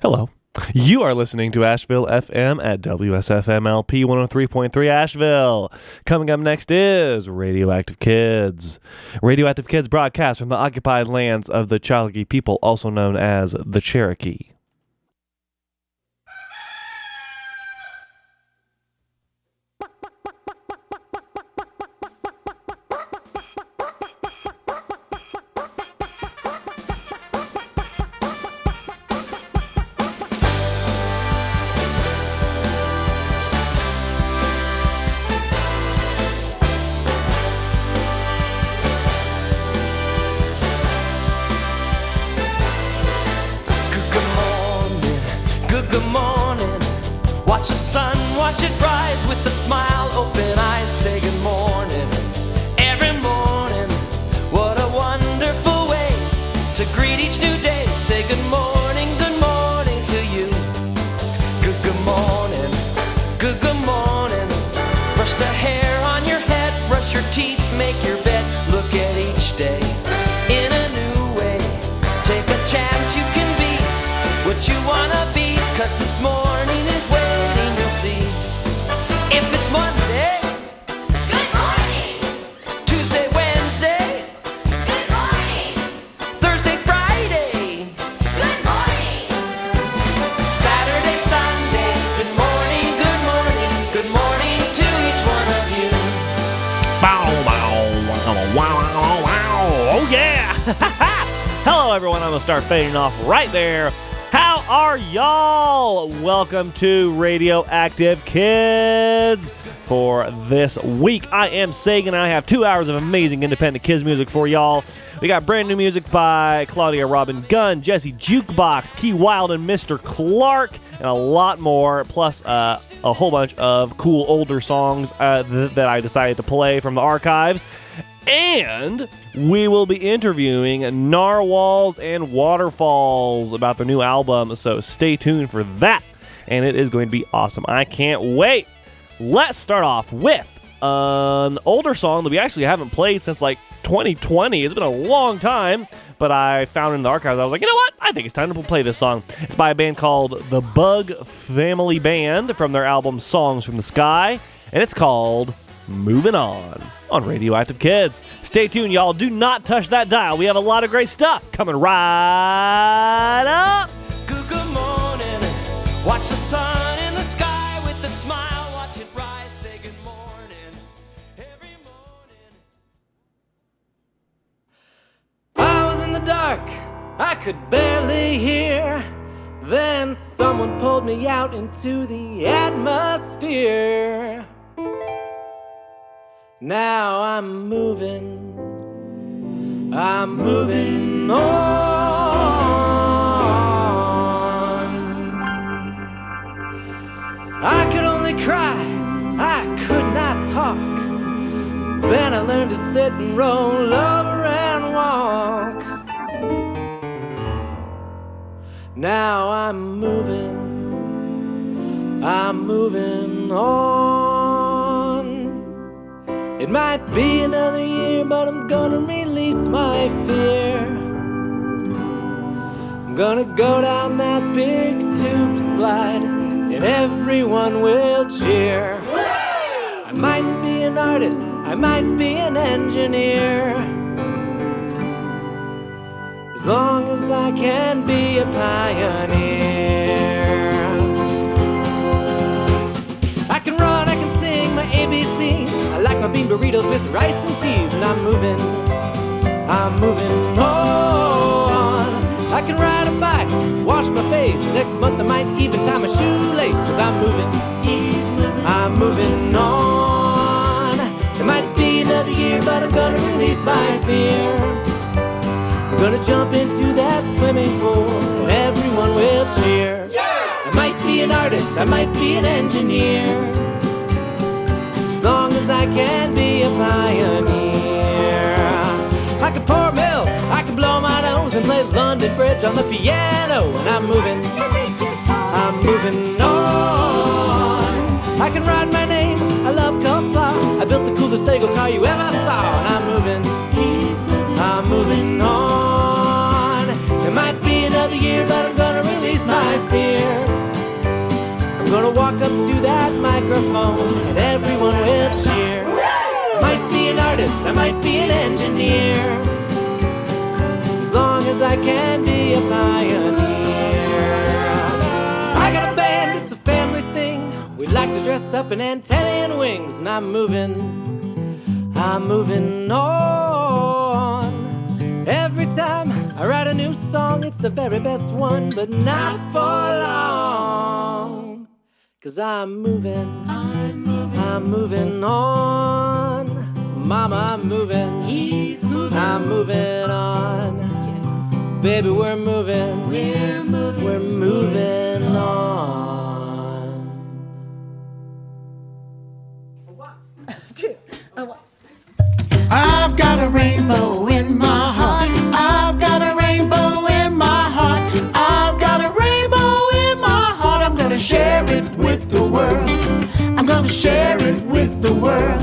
Hello. You are listening to Asheville FM at WSFMLP 103.3 Asheville. Coming up next is Radioactive Kids. Radioactive Kids broadcast from the occupied lands of the Cherokee people, also known as the Cherokee. Good morning, watch the sun, watch it rise with a smile, open eyes, say good morning. Every morning, what a wonderful way to greet each new day. Say good morning to you. Good morning, good morning. Brush the hair on your head, brush your teeth, make your bed. Look at each day in a new way. Take a chance, you can be what you wanna be. 'Cause this morning is waiting, you'll see. If it's Monday, good morning. Tuesday, Wednesday, good morning. Thursday, Friday, good morning. Saturday, Sunday, good morning, good morning, good morning to each one of you. Bow, bow, wow, wow, wow. Oh, yeah. Hello, everyone. I'm going to start fading off right there. How are y'all? Welcome to Radioactive Kids. For this week, I am Sagan, and I have 2 hours of amazing independent kids music for y'all. We got brand new music by Claudia Robin Gunn, Jesse Jukebox, Key Wild, and Mr. Clark, and a lot more, plus a whole bunch of cool older songs that I decided to play from the archives. And we will be interviewing Narwhals and Waterfalls about their new album, so stay tuned for that. And it is going to be awesome. I can't wait. Let's start off with an older song that we actually haven't played since like 2020. It's been a long time, but I found it in the archives. I was like, you know what? I think it's time to play this song. It's by a band called the Bug Family Band from their album Songs from the Sky, and it's called Moving On Radioactive Kids. Stay tuned, y'all. Do not touch that dial. We have a lot of great stuff coming right up. Good morning, watch the sun in the sky with a smile, watch it rise, say good morning, every morning. I was in the dark, I could barely hear. Then someone pulled me out into the atmosphere. Now I'm moving on. I could only cry, I could not talk. Then I learned to sit and roll over and walk. Now I'm moving on. It might be another year, but I'm gonna release my fear. I'm gonna go down that big tube slide, and everyone will cheer. I might be an artist, I might be an engineer. As long as I can be a pioneer. I can run, I can sing my ABCs. I like my bean burritos with rice and cheese. And I'm moving on. I can ride a bike, wash my face. Next month I might even tie my shoelace. 'Cause I'm moving on. It might be another year, but I'm gonna release my fear. I'm gonna jump into that swimming pool, and everyone will cheer. I might be an artist, I might be an engineer. As long as I can be a pioneer. I can pour milk, I can blow my nose and play London Bridge on the piano. And I'm moving on. I can write my name, I love coleslaw. I built the coolest Lego car you ever saw. And I'm moving on. It might be another year, but I'm gonna release my fear. walk up to that microphone and everyone will cheer. I might be an artist, I might be an engineer, as long as I can be a pioneer. I got a band, it's a family thing. We like to dress up in antennae and wings, and I'm moving on. Every time I write a new song, it's the very best one, but not for long. 'Cause I'm moving on. Mama, I'm moving, I'm moving on. Baby, we're moving on. I've got a rainbow in my heart. I've got a rainbow in my heart. I've got a rainbow in my heart. I'm gonna share it with the world. I'm gonna share it with the world.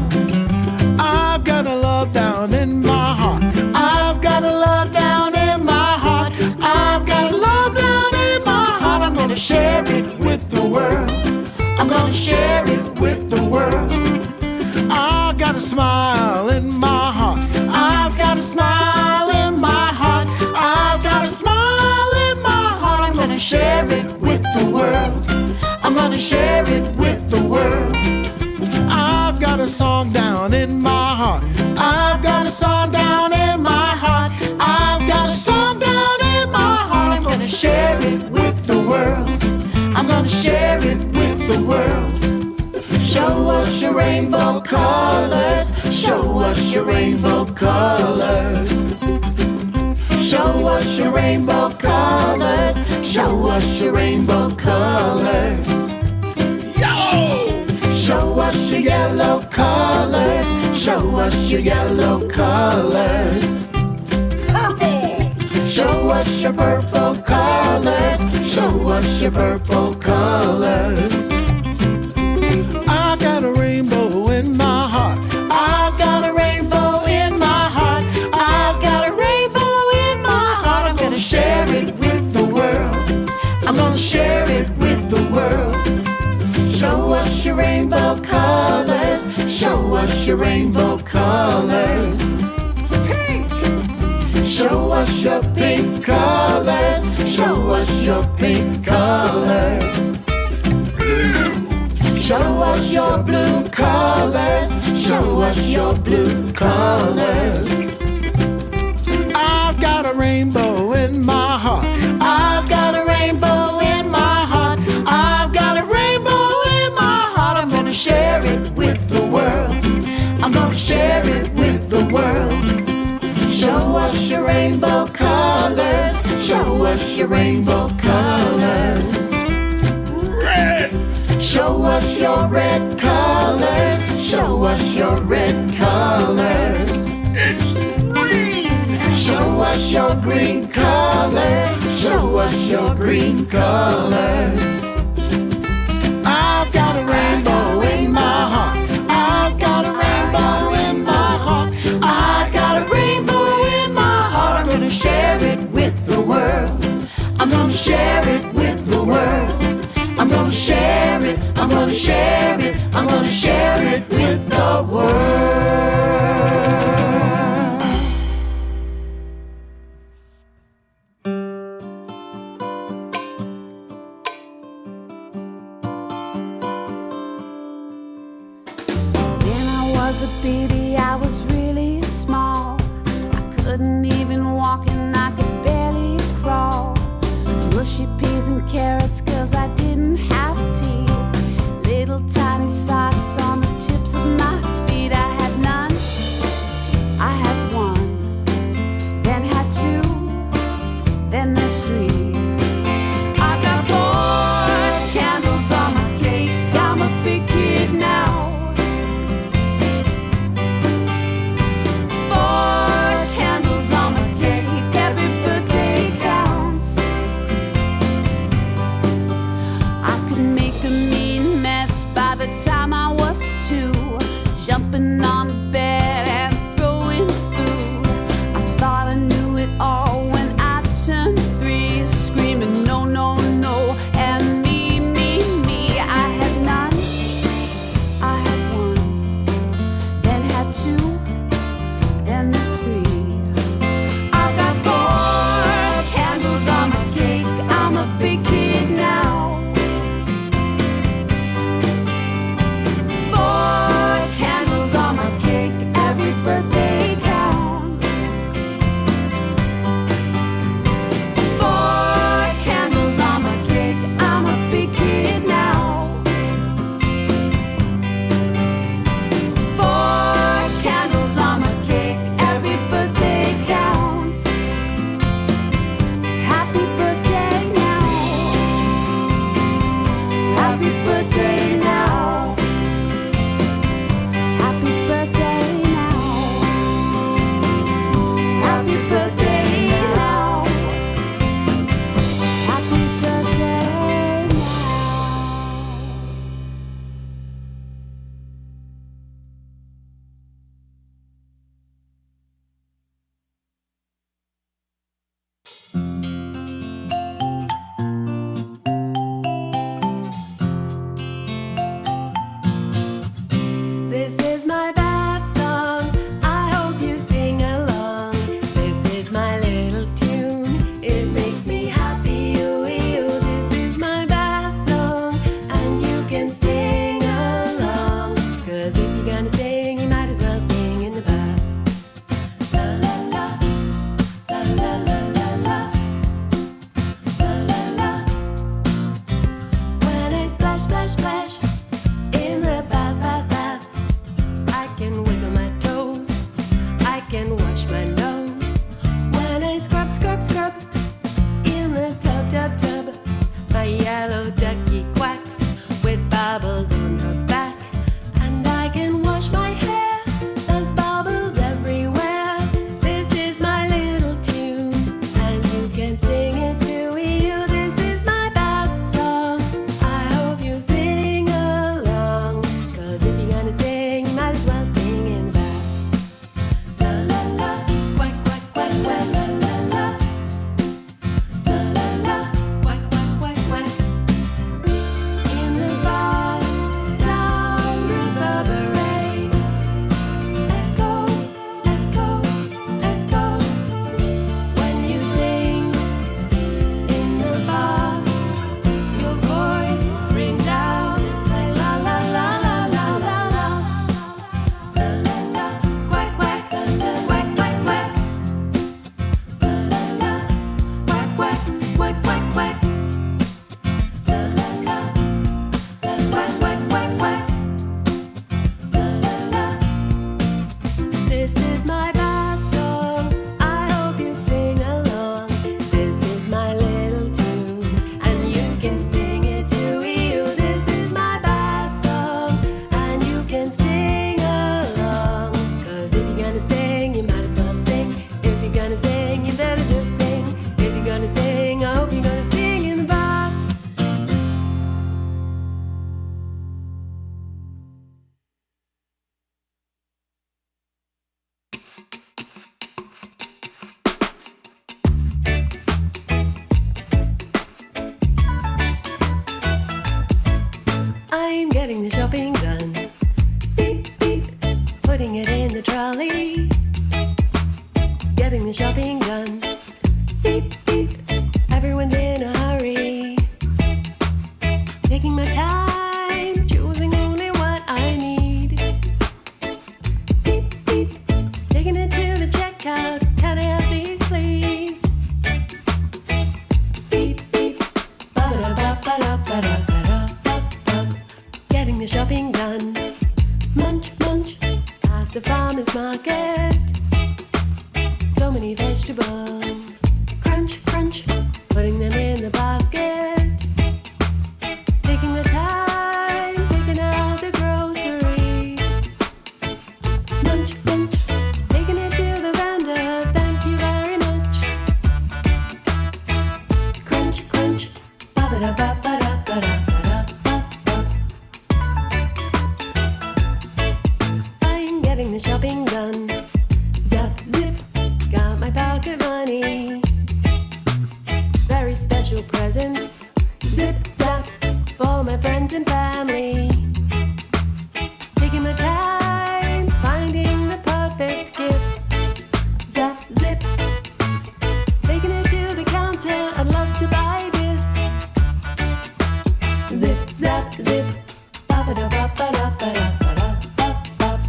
I've got a love down in my heart. I've got a love down in my heart. I've got a love down in my heart. I'm gonna share it with the world. I'm gonna share it with the world. I've got a smile in my heart. I've got a smile in my heart. I've got a smile in my heart. I'm gonna share it with the world. I'm gonna share it with the world. I've got a song down in my heart. I've got a song down in my heart. I've got a song down in my heart. I'm gonna share it with the world. I'm gonna share it with the world. Show us your rainbow colors. Show us your rainbow colors. Show us your rainbow colors. Show us your rainbow colors. Show us your yellow colors. Show us your yellow colors. Show us your purple colors. Show us your purple colors. I've got a rainbow in my heart. I've got a rainbow in my heart. I've got a rainbow in my heart. I'm gonna share it with the world. I'm gonna share it with the world. Show us your rainbow colors. Show us your rainbow colors. Show us your pink colors. Show us your pink colors. Show us your blue colors. Show us your blue colors. I've got a rainbow in my heart. I've got a rainbow in my heart. I've got a rainbow in my heart. I'm gonna share it with the world. I'm gonna share it with the world. Show us your rainbow colors. Show us your rainbow colors. Show us your red colors. Show us your red colors. It's green. Show us your green colors. Show us your green colors. I've got a rainbow in my heart. I've got a rainbow in my heart. I've got a rainbow in my heart. I'm gonna share it with the world. I'm gonna share it with the world. I'm gonna share it, I'm gonna share it, I'm gonna share it with the world. When I was a baby, I was really small. I couldn't even walk and I could barely crawl. Mushy peas and carrots, 'cause I didn't have teeth. Little tiny socks on the tips of my feet. I had none, I had one, then had two, then there's three. I got 4 candles on my cake. I'm a big kid now. 4 candles on my cake. Every birthday counts. I'm getting the shopping done. Zap, zip, got my pocket money. Very special presents. Zip, zap, for my friends and family. Taking my time, finding the perfect gift. Zap, zip, taking it to the counter. I'd love to buy this. Zip, zap, zip, ba-ba-da-ba-ba-da-ba-da-ba-da-ba-ba.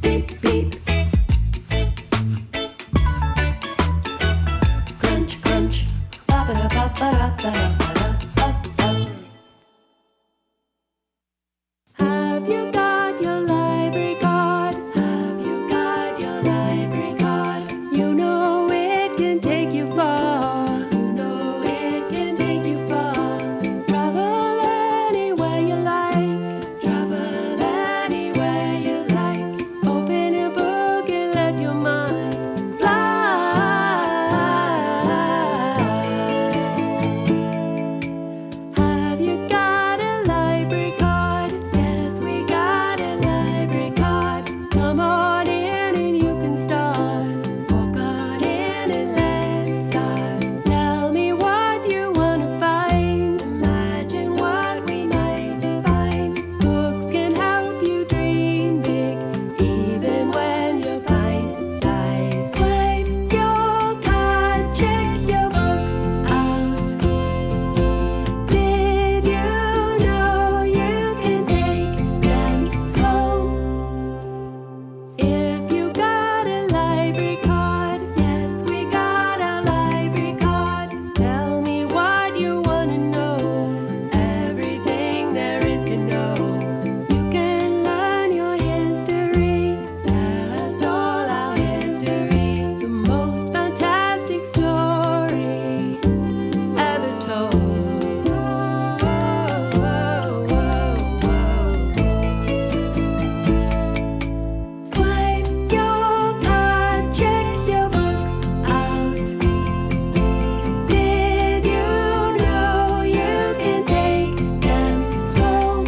Beep, beep. Crunch, crunch, ba-ba-da-ba-ba-da-ba-da-ba-da-ba-ba. Have you got your library card? Have you got your library card? You know it can take you far. You know it can take you far. Travel anywhere you like. Travel anywhere you like. Open a book and let your mind fly. Have you got a library card? Yes, we got a library card. Come on in and you can start. Walk on in and let's start. Tell me what you wanna find. Imagine what we might find. Books can help you dream big, even when you're blind-side. Swipe your card, check your books out. Did you know you can take them home? If you got a library card, yes, we got a library card. Tell me what you wanna know, everything there is to know. You can learn your history, tell us all our history. The most fantastic story ever told. Swipe your card, check your books out. Did you know you can take them home?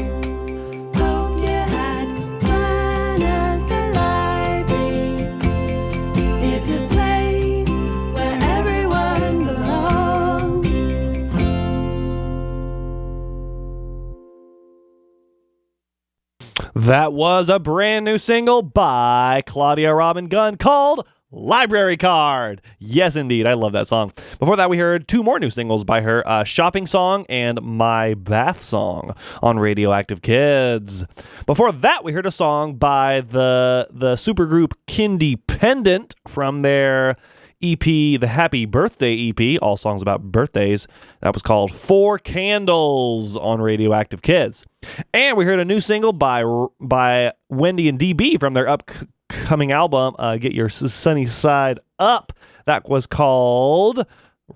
Hope you had fun at the library. It's a place where everyone belongs. That was a brand new single by Claudia Robin Gunn called Library Card. Yes, indeed. I love that song. Before that, we heard two more new singles by her, Shopping Song and My Bath Song on Radioactive Kids. Before that, we heard a song by the supergroup Kindependent from their EP, the Happy Birthday EP, all songs about birthdays. That was called Four Candles on Radioactive Kids. And we heard a new single by Wendy and DB from their upcoming album, Get Your Sunny Side Up. That was called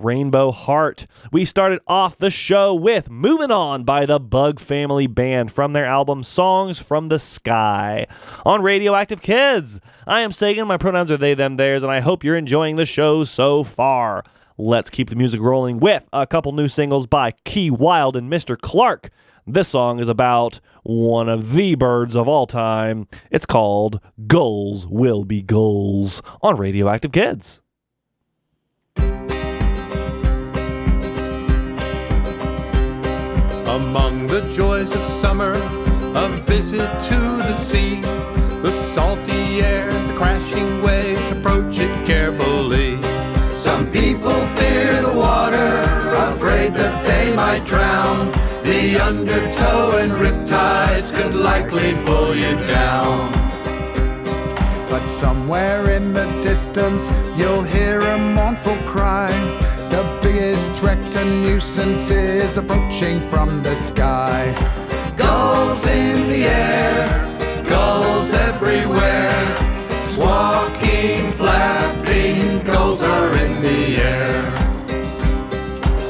Rainbow Heart. We started off the show with Moving On by the Bug Family Band from their album Songs from the Sky on Radioactive Kids. I am Sagan, my pronouns are they, them, theirs, and I hope you're enjoying the show so far. Let's keep the music rolling with a couple new singles by Key Wilde and Mr. Clark. This song is about one of the birds of all time. It's called Gulls Will Be Gulls on Radioactive Kids. Among the joys of summer, a visit to the sea, the salty air, the crashing waves, approach it carefully. Some people fear the water, afraid that they might drown. The undertow and riptides could likely pull you down. But somewhere in the distance you'll hear a mournful cry. The biggest threat and nuisance is approaching from the sky. Gulls in the air, gulls everywhere. Squawking, flapping, gulls are in the air.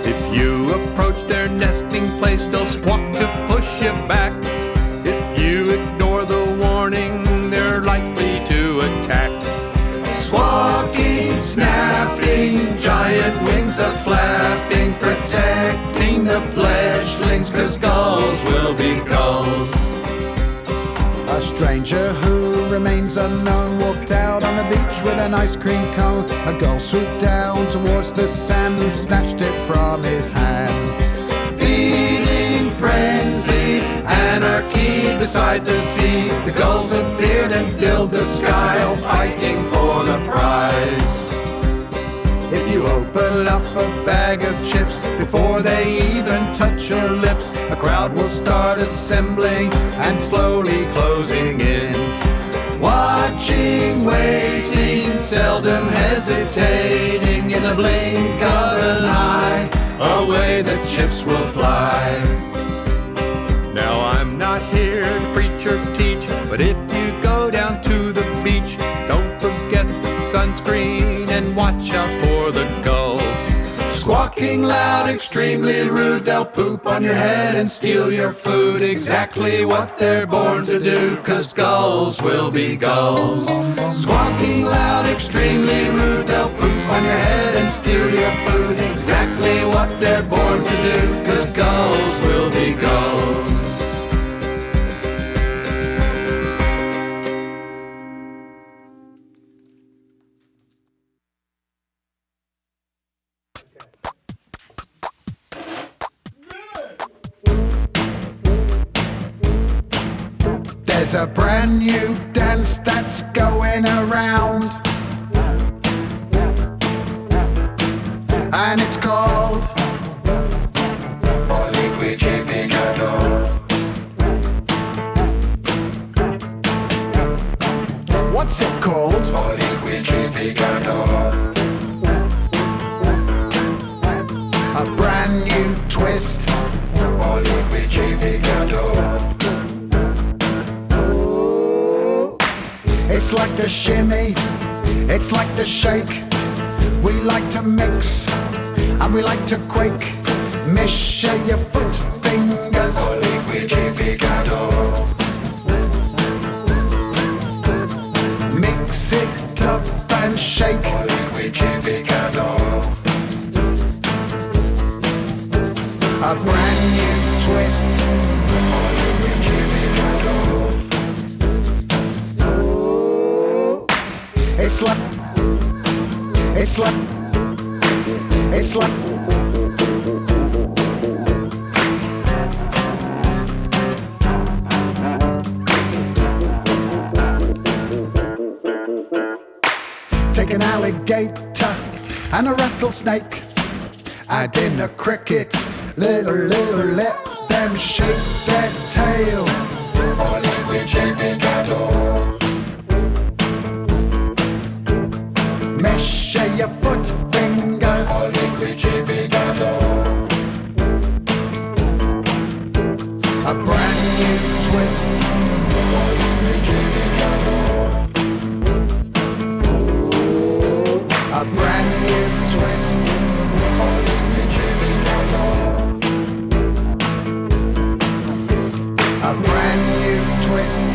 If you approach their nesting place, they'll squawk to push you back. If you ignore the warning, they're likely to attack. Squawking, snapping, giant wings are flapping, protecting the the fledglings, 'cause gulls will be gulls. A stranger who remains unknown walked out on the beach with an ice cream cone. A gull swooped down towards the sand and snatched it from his hand. Feeding frenzy, anarchy beside the sea. The gulls appeared and filled the sky, all fighting for the prize. If you open up a bag of chips before they even touch your lips, a crowd will start assembling and slowly closing in. Watching, waiting, seldom hesitating. In the blink of an eye, away the chips will fly. Now I'm not here to preach or teach, but if you go down to the beach, don't forget the sunscreen and watch out for the gulls. Squawking loud, extremely rude, they'll poop on your head and steal your food. Exactly what they're born to do, 'cause gulls will be gulls. Squawking loud, extremely rude, they'll poop on your head and steal your food. Exactly what they're born to do, 'cause gulls will be gulls. There's a brand new dance that's going around, and it's called what's it called? A brand new twist. It's like the shimmy, it's like the shake. We like to mix and we like to quake. Measure your foot fingers. Mix it up and shake. A brand new twist. It's like, it's like, it's like. Take an alligator and a rattlesnake, add in a cricket, little, let them shake their tail. Measure your foot finger. A brand new twist. A brand new twist. A brand new twist.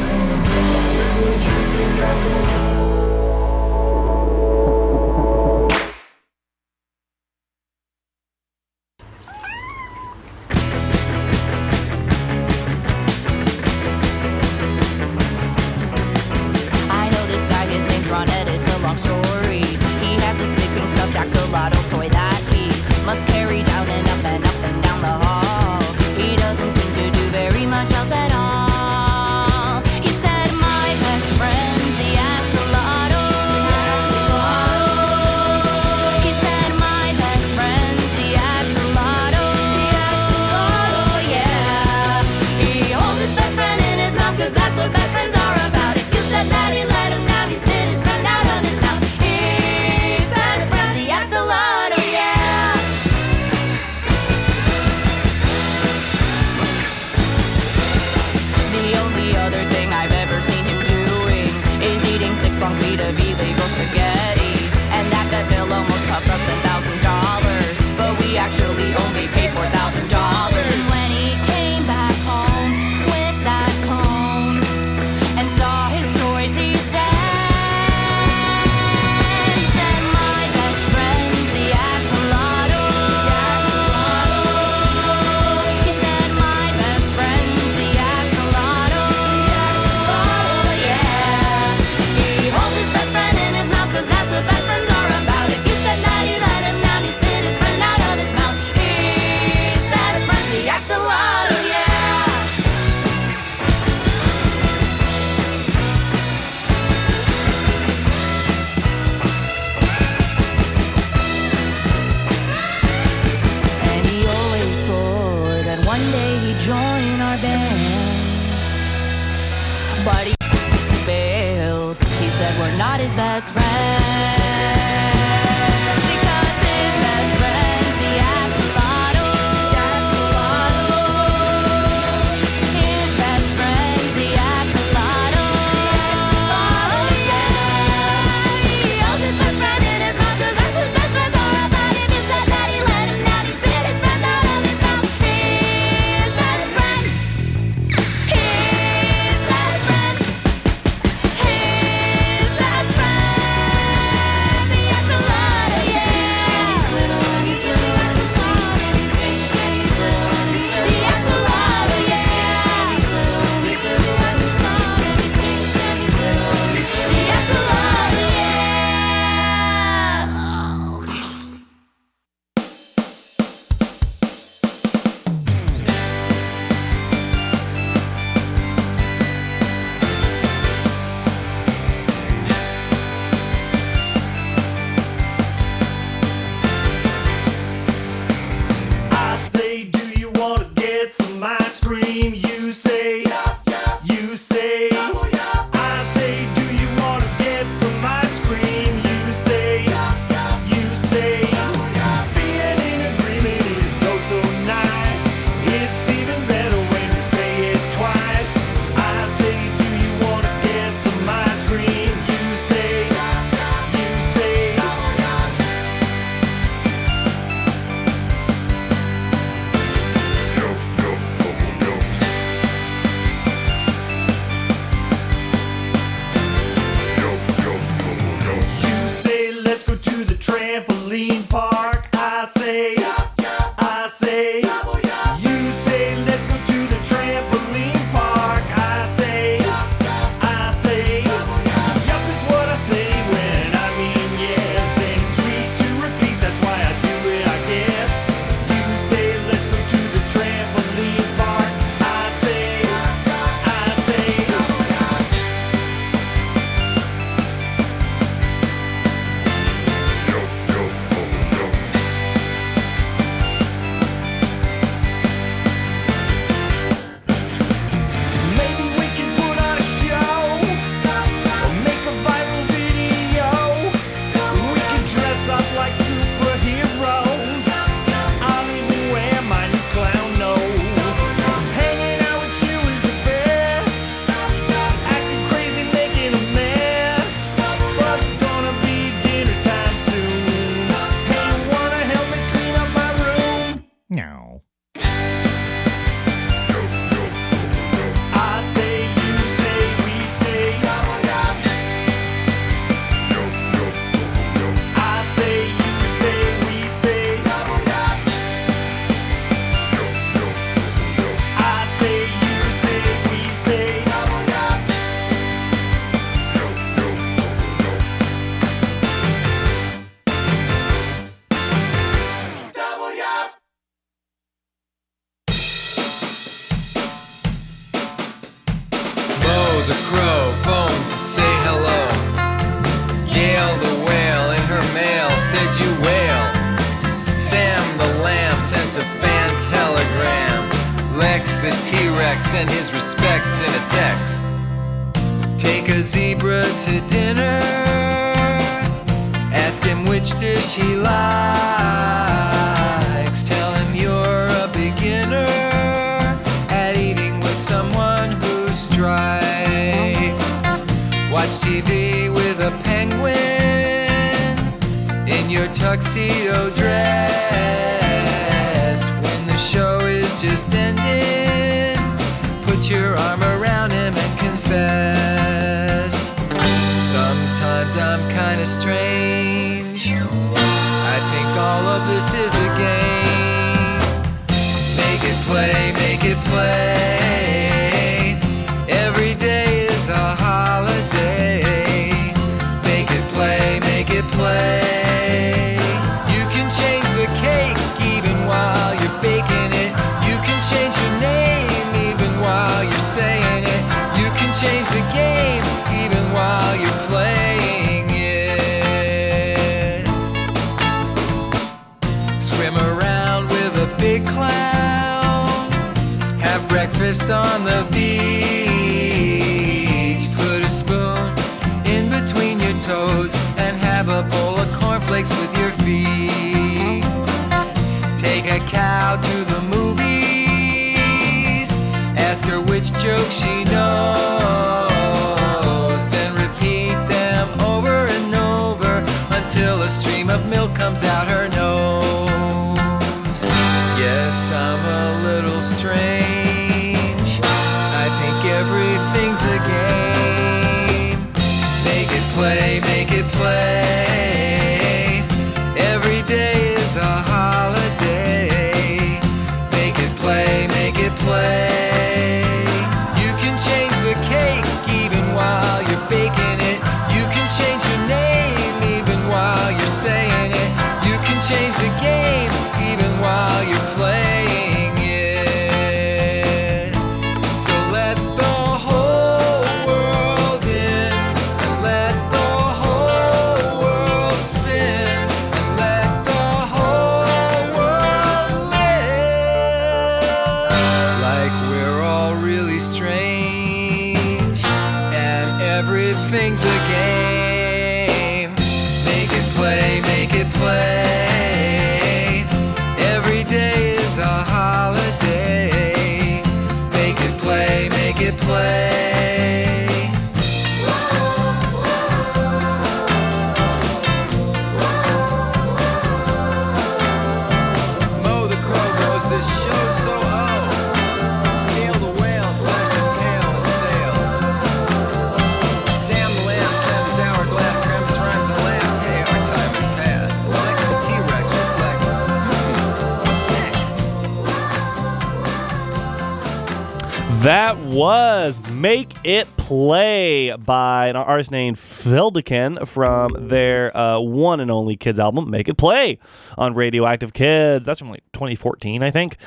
one day he'd join our band. But he failed. He said we're not his best friends. Because his best friends, he acts a lot old. His best friends, he acts a lot old. Yeah. He holds his best friend in his mouth 'cause that's his best friend's all about. If you said that he let him down, he spit his friend out of his mouth. His best friend. His best friend. His best friend. He acts a lot of he's little and he's little and he's small and he's big and he's little and he's little. He acts a lot of he's little and he's little and he's small and he's big and he's little and he's little. He acts a lot of I say, do you want to get some ice cream? You say, you say. I say, do you want to get some ice cream? You say, you say. Being in agreement is oh so nice. It's even better when you say it twice. I say, do you want to get some ice cream? You say, you say. You say, let's go to the trampoline park. I say, I say. You say, let's go to the trampoline park. I say, I say. Yup is what I say when I mean yes. And it's sweet to repeat, that's why I do it, I guess. You say, let's go to the trampoline park. I say, I say. Maybe we can put on a show or make a viral video. We can dress up like superheroes. I'll even wear my new clown nose. Hanging out with you is the best. Acting crazy, making a mess. But it's gonna be dinner time soon. Hey, you wanna help me clean up my room? No. I say, you say, we say. I say, you say, we say. I say, you say, we say. Mo the crow phoned to say hello. Yale the whale in her mail said you wail. Sam the lamb sent a fan telegram. Lex the T-Rex sent his respects in a text. Take a zebra to dinner. Ask him which dish he likes. Tell him you're a beginner at eating with someone who's striped. Watch TV with a penguin in your tuxedo dress. When the show is just ending, put your arm around him and confess. Sometimes I'm kinda strange. I think all of this is a game. Make it play, make it play. Every day is a holiday. Make it play, make it play. You can change the cake even while you're baking it. You can change your name even while you're saying it. You can change the game even while you're playing it. Swim around with a big clown. Breakfast on the beach. Put a spoon in between your toes and have a bowl of cornflakes with your feet. Take a cow to the movies. Ask her which joke she knows. Then repeat them over and over until a stream of milk comes out her nose. Yes, I'm a little strange. I think everything's a game. Make it play, make it play. Every day is a holiday. Make it play, make it play. You can change the cake even while you're baking it. You can change your name even while you're saying it. You can change the game even while you're playing it. So let the whole world in, and let the whole world spin, and let the whole world live. Like we're all really strange, and everything's a game. Make it play, make it play. Every day is a holiday. Make it play, make it play. Mo the crow goes, this show's so old. Hail the whale, splashed her tail and sail. Sam the lamb slammed his hourglass, crammed his rhymes and laughed. Hey, our time has passed. Next the T-Rex reflects. What's next? That was Make It Play by an artist named Feldekin from their one and only kids album, Make It Play, on Radioactive Kids. That's from like 2014, I think.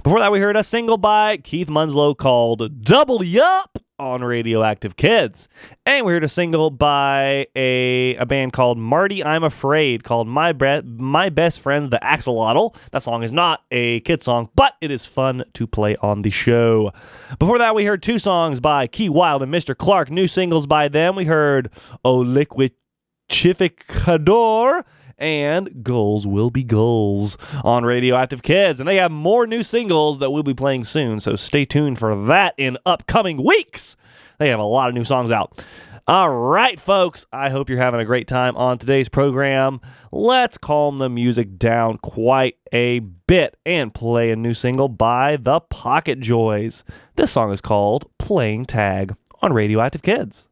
Before that, we heard a single by Keith Munslow called Double Yup on Radioactive Kids. And we heard a single by a band called Marty I'm Afraid called My Best Friends the Axolotl. That song is not a kid song, but it is fun to play on the show. Before that, we heard two songs by Key Wilde and Mr. Clark, new singles by them. We heard O Liquidificador and Goals Will Be Goals on Radioactive Kids. And they have more new singles that we'll be playing soon, so stay tuned for that in upcoming weeks. They have a lot of new songs out. All right, folks, I hope you're having a great time on today's program. Let's calm the music down quite a bit and play a new single by the Pocket Joys. This song is called Playing Tag on Radioactive Kids.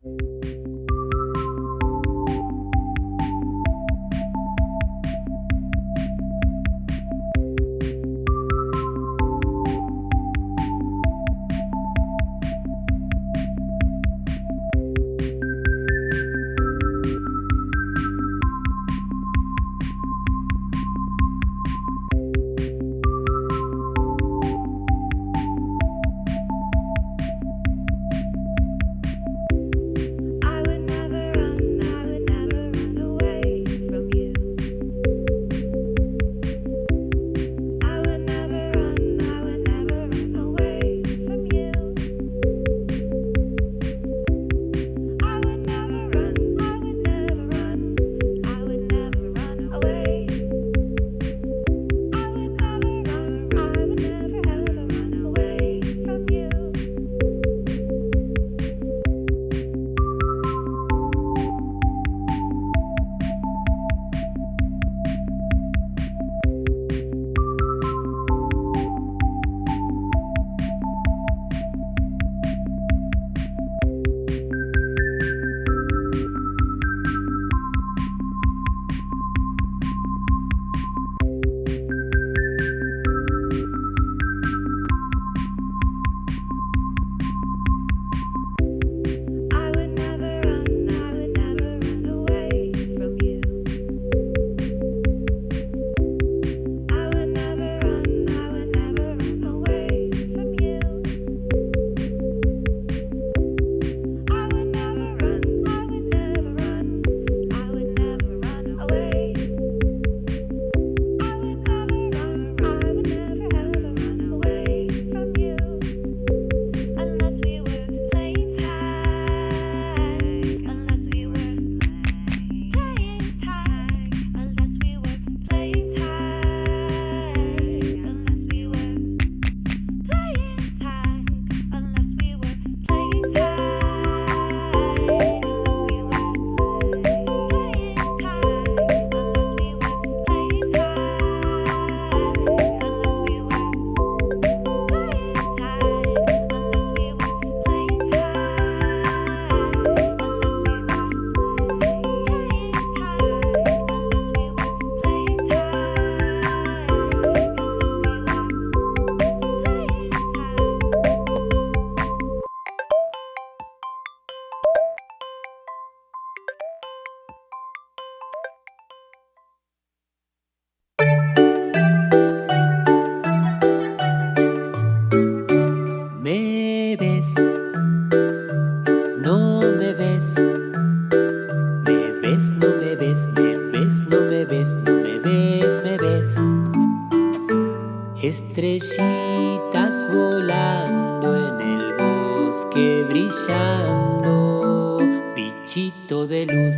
estrellitas volando en el bosque brillando. Bichito de luz,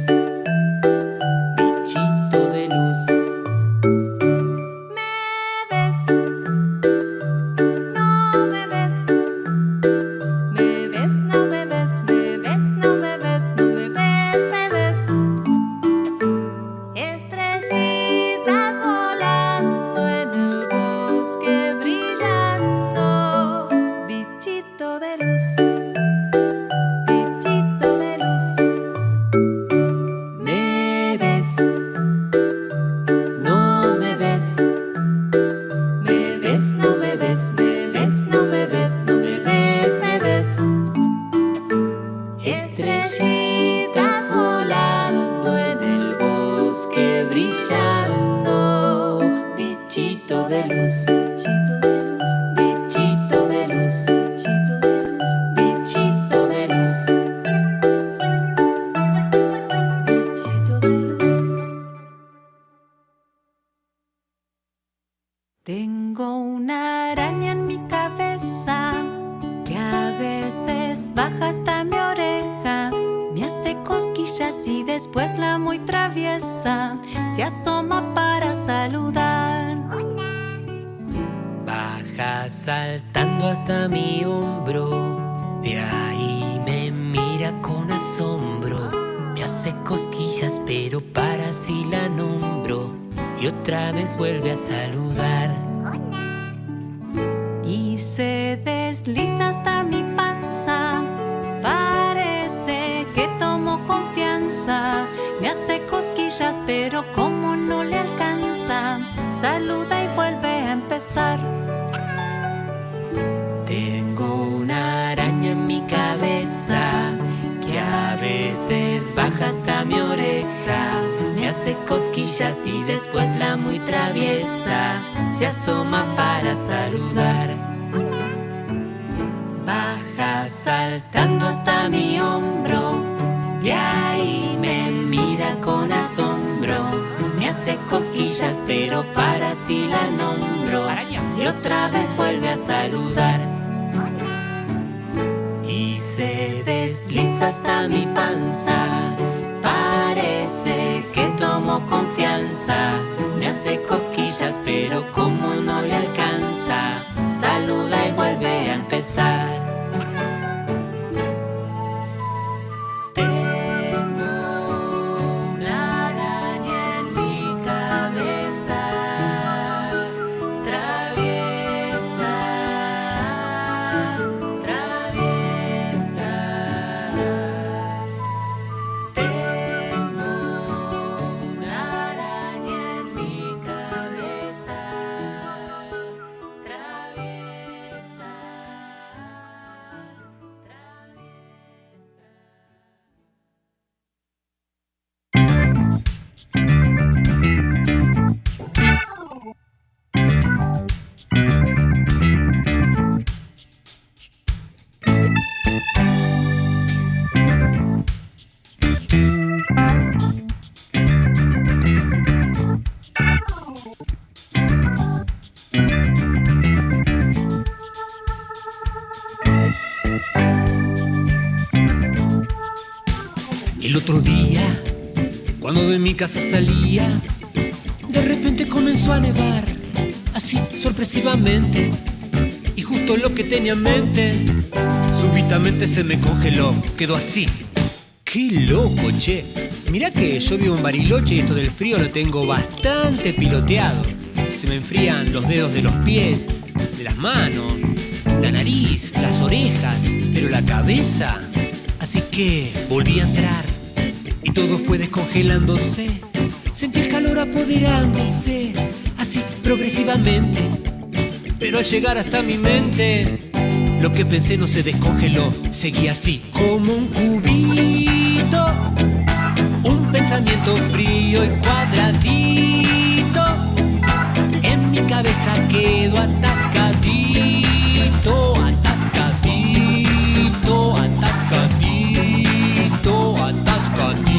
bichito de luz. ¿Me ves? ¿No me ves? ¿Me ves? ¿No me ves? ¿Me ves? ¿No me ves? ¿No me ves? ¿Me ves? Estrellitas volando en el bosque brillando. Bichito de luz, bichito de luz. ¿Me ves? ¿No me ves? ¿Me ves? ¿No me ves? ¿Me ves? ¿No me ves? ¿No me ves? ¿Me ves? Estrellitas volando en el bosque brillando. Bichito de luz, bichito de luz, bichito de luz, bichito de luz. Tengo una araña en mi cabeza que a veces baja hasta mi oreja, me hace cosquillas y después la muy traviesa se asoma para saludar. Baja saltando hasta mi hombro, de ahí me mira con asombro. Me hace cosquillas pero para si la nombro y otra vez vuelve a saludar. Y se desliza hasta mi panza, parece que tomo confianza. Me hace cosquillas pero como no le alcanza, saluda y vuelve a empezar. Tengo una araña en mi cabeza que a veces baja hasta mi oreja, me hace cosquillas y después la muy traviesa se asoma para saludar. Baja saltando hasta mi hombro, de ahí me mira con asombro. Me hace cosquillas pero para si la nombro y otra vez vuelve a saludar. Y se desliza hasta mi panza, parece que tomo confianza. Me hace cosquillas pero como no le alcanza, saluda y vuelve a empezar. Tengo una araña en mi cabeza, traviesa, traviesa. Tengo una araña en mi cabeza, traviesa, El otro día, cuando de mi casa salía, de repente comenzó a nevar, así sorpresivamente, y justo lo que tenía en mente, súbitamente se me congeló, quedó así. ¡Qué loco, che! Mirá que yo vivo en Bariloche y esto del frío lo tengo bastante piloteado. Se me enfrían los dedos de los pies, de las manos, la nariz, las orejas, pero la cabeza. Así que volví a entrar y todo fue descongelándose. Sentí el calor apoderándose, así progresivamente. Pero al llegar hasta mi mente, lo que pensé no se descongeló, seguía así, como un cubito. Un pensamiento frío y cuadradito. En mi cabeza quedo atascadito, atascadito, atascadito, atascadito.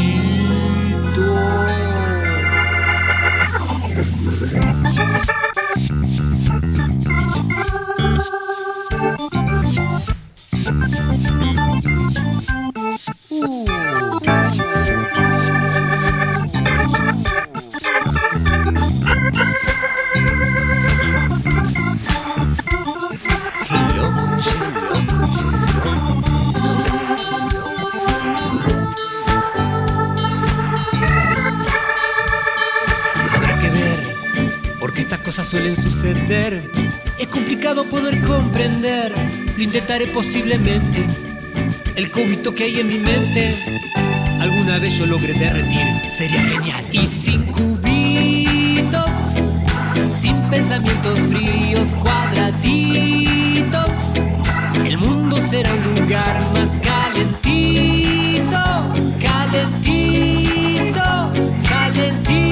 cosas suelen suceder. Es complicado poder comprender. Lo intentaré posiblemente. El cubito que hay en mi mente, alguna vez yo logré derretir. Sería genial. Y sin cubitos, sin pensamientos fríos, cuadraditos, el mundo será un lugar más calentito, calentito, calentito.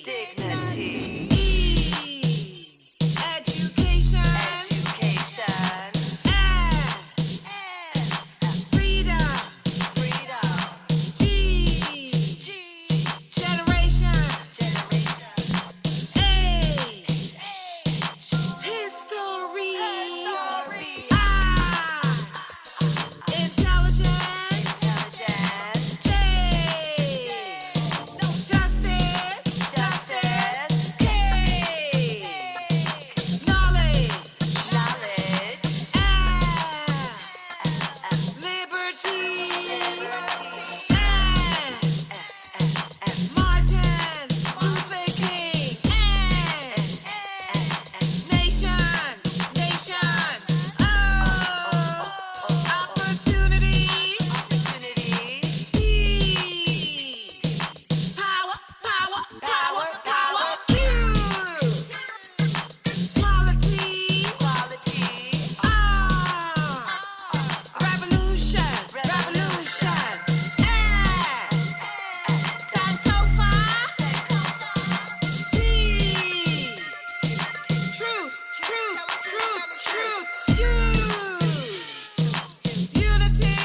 dignity. Education. Freedom. Generation. History. Intelligence. Justice. Knowledge. Liberty. Martin Luther King. Nation. Opportunity. Peace. Power. Q. Quality. Revolution. Sankofa. Truth. Unity.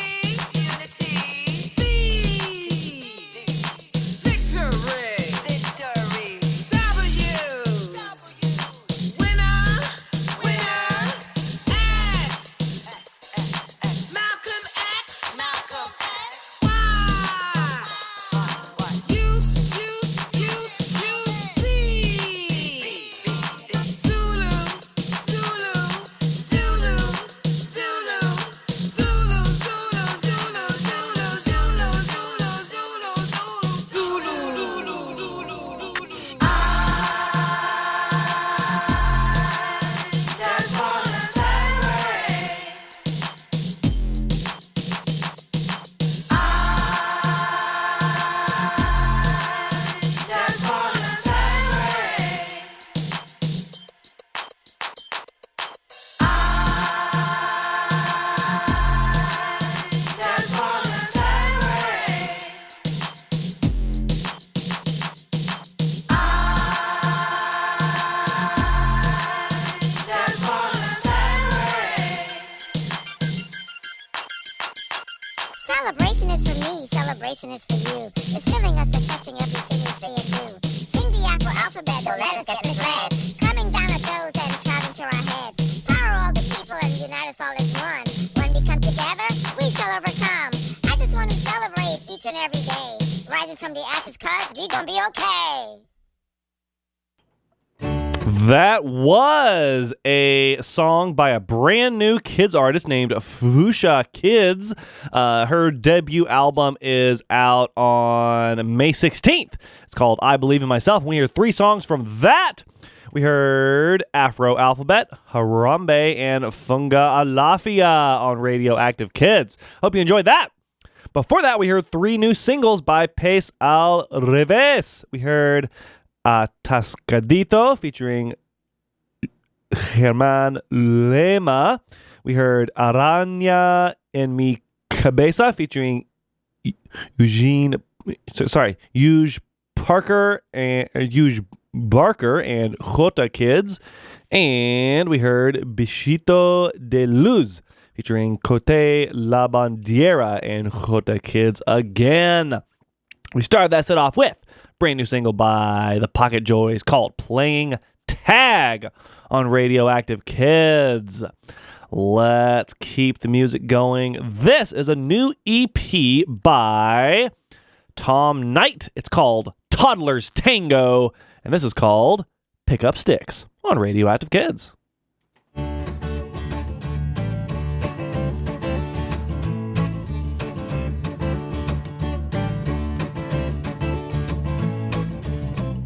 Victory. W. Winner. X. Malcolm X. Y. Youth. Z. Zulu. Just wanna celebrate. Just wanna celebrate. Just wanna celebrate. Just wanna celebrate. Celebration is for me, celebration is for you. It's filling us, affecting everything we say and do. Sing the Afro alphabet, don't let us get misled. Coming down our toes and traveling to our heads. Power all the people and unite us all as one. When we come together, we shall overcome. I just want to celebrate each and every day. Rising from the ashes, cause we gonna be okay. That was a song by a brand new kids artist named Fuchsia Kids. Her debut album is out on May 16th. It's called I Believe in Myself. We hear 3 songs from that. We heard Afro Alphabet, Harambe, and Funga Alafia on Radioactive Kids. Hope you enjoyed that. Before that, we heard 3 new singles by Pace Al Revés. We heard Atascadito featuring Germán Lema. We heard Araña en mi cabeza featuring Euge Barker and Jota Kids. And we heard Bichito de Luz featuring Cote La Bandiera and Jota Kids again. We started that set off with brand new single by the Pocket Joys called Playing Tag on Radioactive Kids. Let's keep the music going. This is a new EP by Tom Knight. It's called Toddler's Tango, and this is called Pick Up Sticks on Radioactive Kids.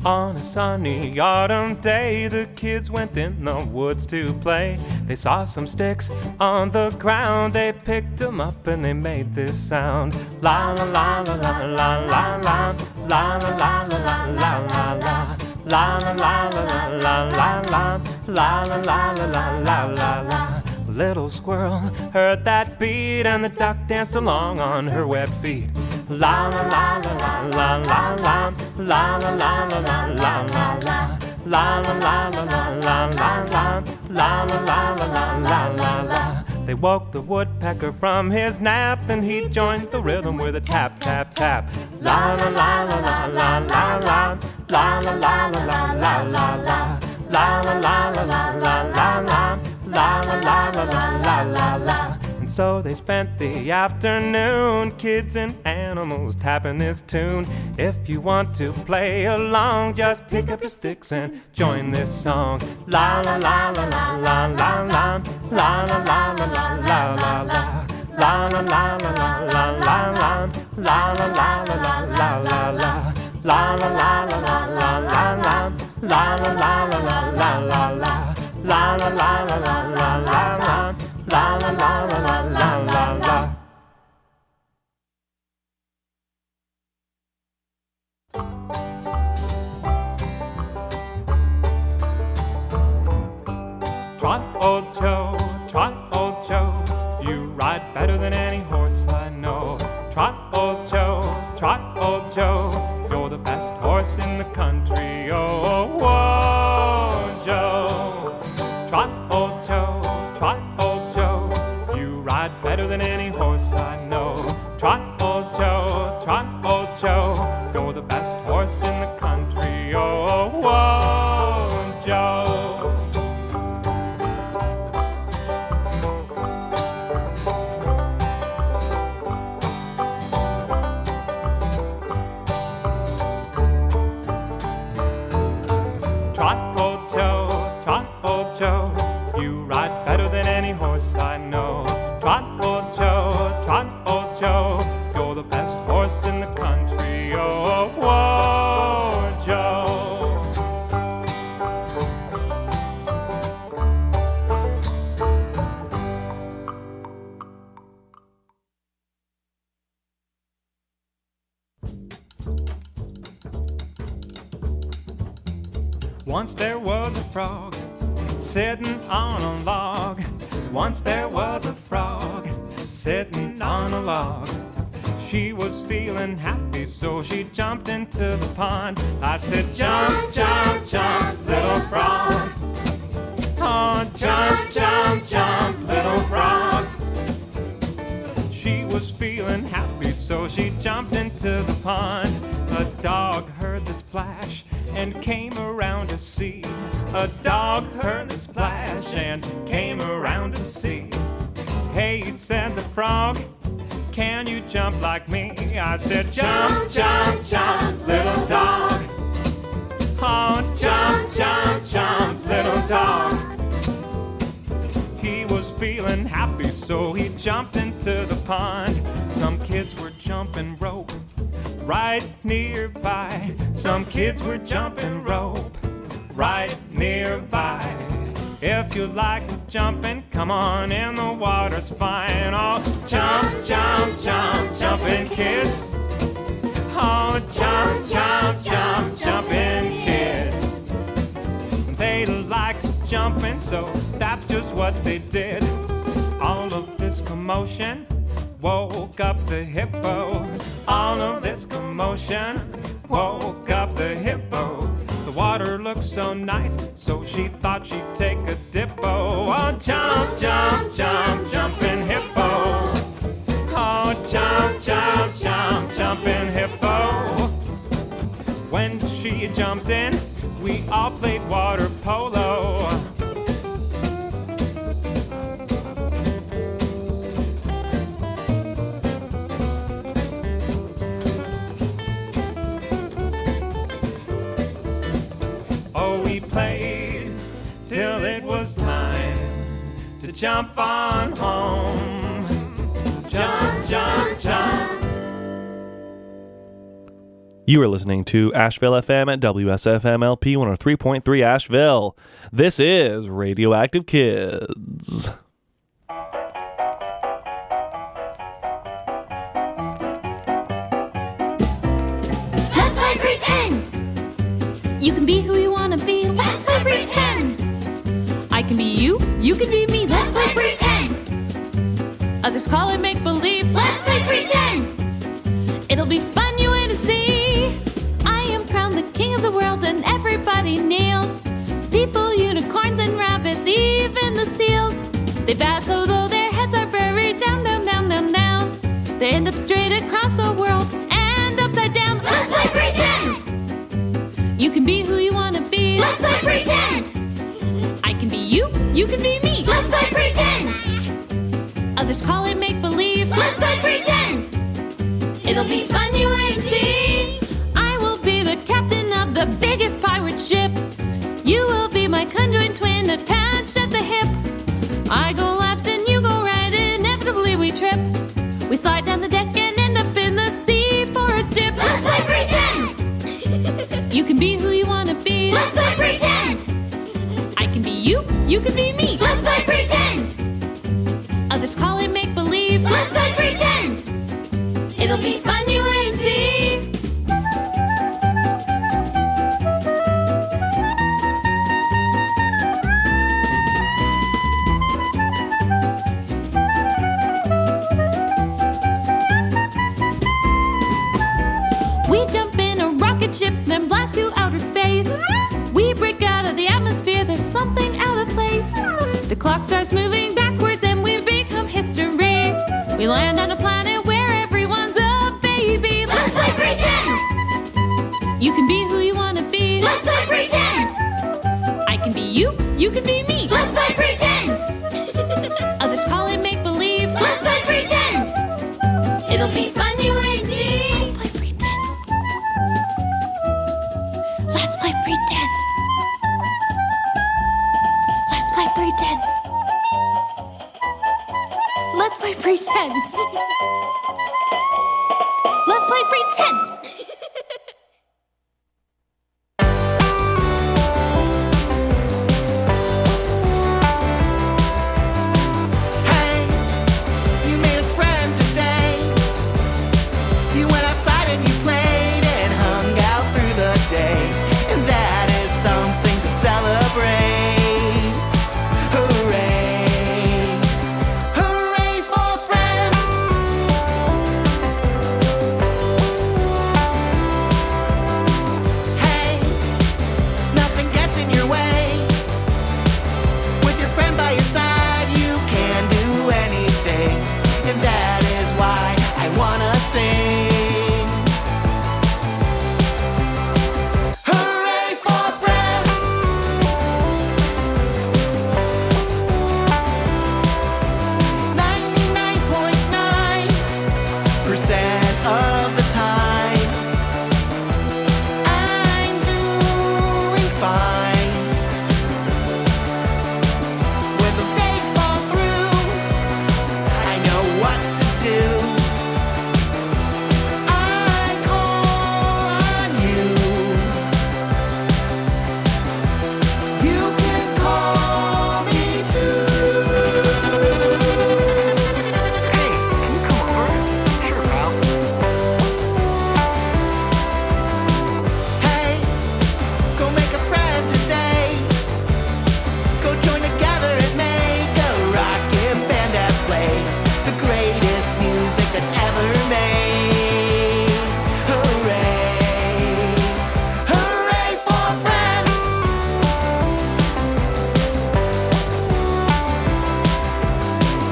On a sunny autumn day, the kids went in the woods to play. They saw some sticks on the ground. They picked them up and they made this sound. La la la la la la la la. La la la la la la la la. La la la la la la la la. La la la la la la la la. Little squirrel heard that beat and the duck danced along on her wet feet. La la la la la la la la la la la la la la la. La la la la la la la la la la la la la la la. They woke the woodpecker from his nap, and he joined the rhythm with a tap tap tap. La la la la la la la la la la la la la la la la. La la la la la la la la la la la la la la. And so they spent the afternoon, kids and animals, tapping this tune. If you want to play along, just pick up your sticks and join this song. La la la la la la la la la la la la la la la la. La la la la la la la la la la la la la la la la. La la la la la la la la la la la la la la la la. La la la la la la la la. La la la la la la la la. Trot, old Joe, you ride better than any horse I know. Trot, old Joe, you're the best horse in the country. Oh, whoa, Joe. Trot, old Joe, you ride better than any horse I know. Trot, old Joe, you're the best horse in the country. Oh, whoa, Joe. You ride better than any horse I know. Trot, old Joe, you're the best horse in the country. Oh, whoa, Joe. Once there was a frog sitting on a log. Once there was a frog sitting on a log. She was feeling happy, so she jumped into the pond. I said, jump, jump, jump, little frog. Oh, jump, jump, jump, little frog. She was feeling happy, so she jumped into the pond. A dog heard the splash and came around to see. A dog heard the splash and came around to see. Hey, said the frog, can you jump like me? I said, jump, jump, jump, little dog. Oh, jump, jump, jump, little dog. He was feeling happy, so he jumped into the pond. Some kids were jumping rope right nearby. Some kids were jumping rope right nearby. If you like jumping, come on in, the water's fine. Oh, jump, jump, jump, jumping kids. Oh, jump, jump, jump, jumping kids. They liked jumping, so that's just what they did. All of this commotion woke up the hippo. All of this commotion woke up the hippo. The water looked so nice, so she thought she'd take a dippo. Oh, jump, jump, jump, jumping hippo. Oh, jump, jump, jump, jumping hippo. When she jumped in, we all played water polo. Oh, we played till it was time to jump on home. Jump, jump, jump. You are listening to Asheville FM at WSFM LP 103.3 Asheville. This is Radioactive Kids. Let's play pretend. You can be who you want to be. Let's play pretend. I can be you, you can be me. Let's play pretend. Others call it make-believe. Let's play pretend. It'll They bow so low their heads are buried down, down, down, down, down. They end up straight across the world and upside down. Let's play pretend! You can be who you wanna be. Let's play pretend! I can be you, you can be me. Let's play pretend! Others call it make-believe. Let's play pretend! It'll be fun, you wait and see. I will be the captain of the biggest pirate ship. You will be my conjoined twin attached at the hip. I go left and you go right, inevitably we trip. We slide down the deck and end up in the sea for a dip. Let's play pretend! You can be who you wanna be. Let's play pretend! I can be you, you can be me. Let's play pretend! Others call it make-believe. Let's play pretend! It'll be fun, you wait and see. We jump in a rocket ship, then blast to outer space. We break out of the atmosphere, there's something out of place. The clock starts moving backwards and we become history. We land on a planet where everyone's a baby. Let's play pretend! You can be who you wanna be. Let's play pretend! I can be you, you can be me. Let's play pretend! Others call it make-believe. Let's play pretend! It'll be fun, you wait and see. Let's play pretend. Let's play pretend. Let's play pretend. Let's play pretend. Let's play pretend. Hey, you made a friend today. You went outside and you played and hung out through the day. And that is something to celebrate. Hooray! Hooray for friends! Hey, nothing gets in your way. With your friend by your side, you can do anything. And that is why I wanna sing. Hooray for friends! 99.9% of the time, I'm doing fine. When those days fall through, I know what to do. I call on you. You can call me too. Hey, can you come over? Sure, pal. Hey, go make a friend today. Go join together and make a rocket band that plays the greatest music that's ever made. Hooray! Hooray for friends!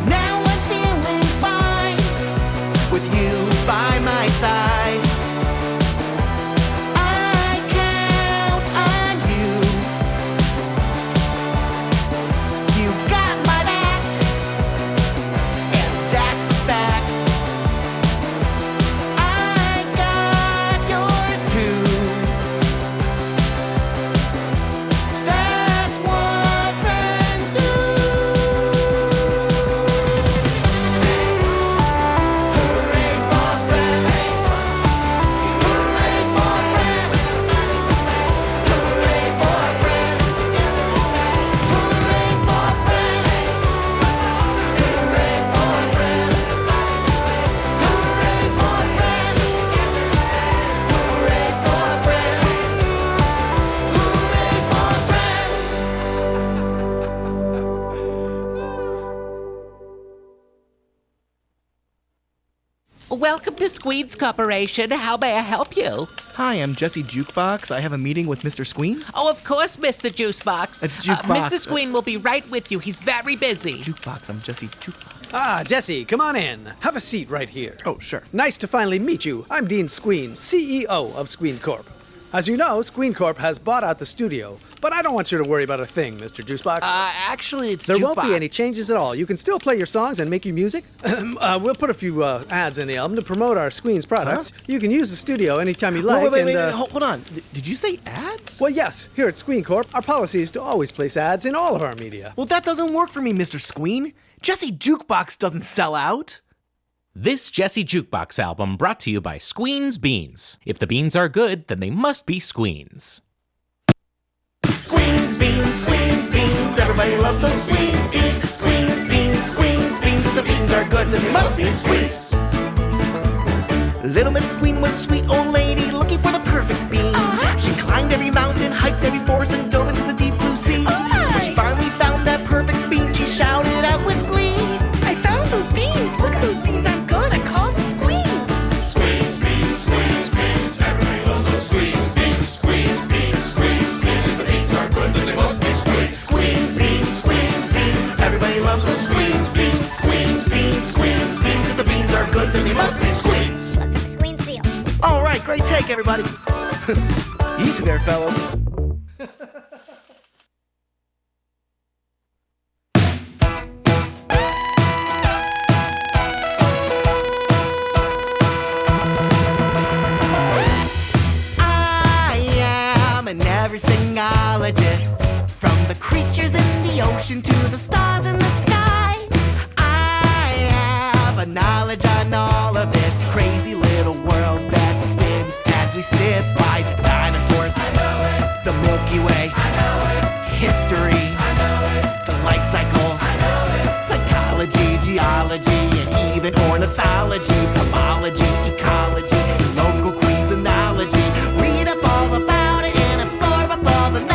Now I'm feeling fine with you by my side. I count on you. You got my back, and that's a fact. I got yours too. That's what friends do. Hooray for friends! Hooray for friends! Hooray for friends! Hooray for friends! Hooray for friends! Hooray for friends! Hooray for friends! Hooray for friends! Welcome to Squeeds Corporation. How may I help you? Hi, I'm Jesse Jukebox. I have a meeting with Mr. Squeen. Oh, of course, Mr. Juicebox. It's Jukebox. Mr. Squeen will be right with you. He's very busy. Jukebox, I'm Jesse Jukebox. Ah, Jesse, come on in. Have a seat right here. Oh, sure. Nice to finally meet you. I'm Dean Squeen, CEO of Squeen Corp. As you know, Squeen Corp has bought out the studio, but I don't want you to worry about a thing, Mr. Juicebox. Actually, it's There Jukebox. won't be any changes at all. You can still play your songs and make your music. We'll put a few ads in the album to promote our Squeen's products. Huh? You can use the studio anytime you like. Wait, hold on. Did you say ads? Well, yes. Here at Squeen Corp, our policy is to always place ads in all of our media. Well, that doesn't work for me, Mr. Squeen. Jesse Jukebox doesn't sell out. This Jesse Jukebox album brought to you by Squeen's Beans. If the beans are good, then they must be Squeen's. Squeens, beans, Squeens, beans. Everybody loves those Squeens, beans. Squeens, beans, Squeens, beans. If the beans are good, then they must be Squeens. Little Miss Squeen was a sweet old lady looking for the perfect bean. She climbed every mountain, hiked every forest, and dove into the deep blue sea. When she finally found that perfect bean, she shouted out with glee. I found those beans. Look at those beans. I'm gonna call them Squeens. Squeens, beans, Squeens, beans. Everybody loves those Squeens, beans. Squeens, beans, Squeens, beans. If the beans are good, then they must be Squeens. Squeens, beans, Squeens, beans. Everybody loves those Squeens, beans. Squeens, beans, Squeens, beans. If the beans are good, then they must be Squeens. Look for the Squeen seal. All right, great take, everybody. Easy there, fellas. From the creatures in the ocean to the stars in the sky, I have a knowledge on all of this crazy little world that spins as we sit by the dinosaurs, the Milky Way, history, the life cycle, psychology, geology, and even ornithology, pomology, ecology, and local queensinology. Read up all about it and absorb up all the knowledge.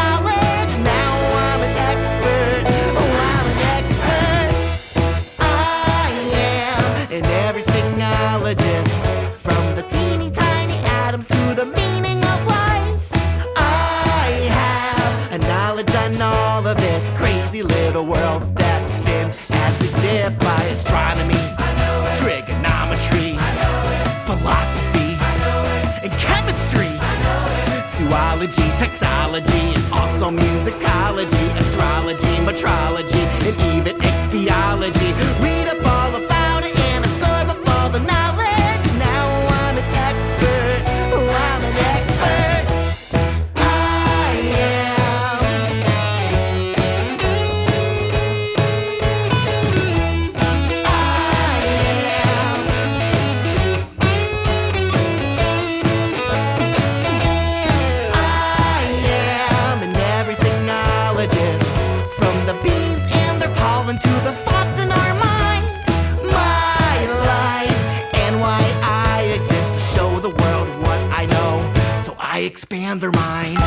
From the teeny tiny atoms to the meaning of life, I have a knowledge on all of this crazy little world that spins as we sit by astronomy, trigonometry, philosophy, and chemistry, zoology, textology, and also musicology, astrology, metrology, and even ichthyology. Read up all about it and absorb up all the knowledge. Expand their mind.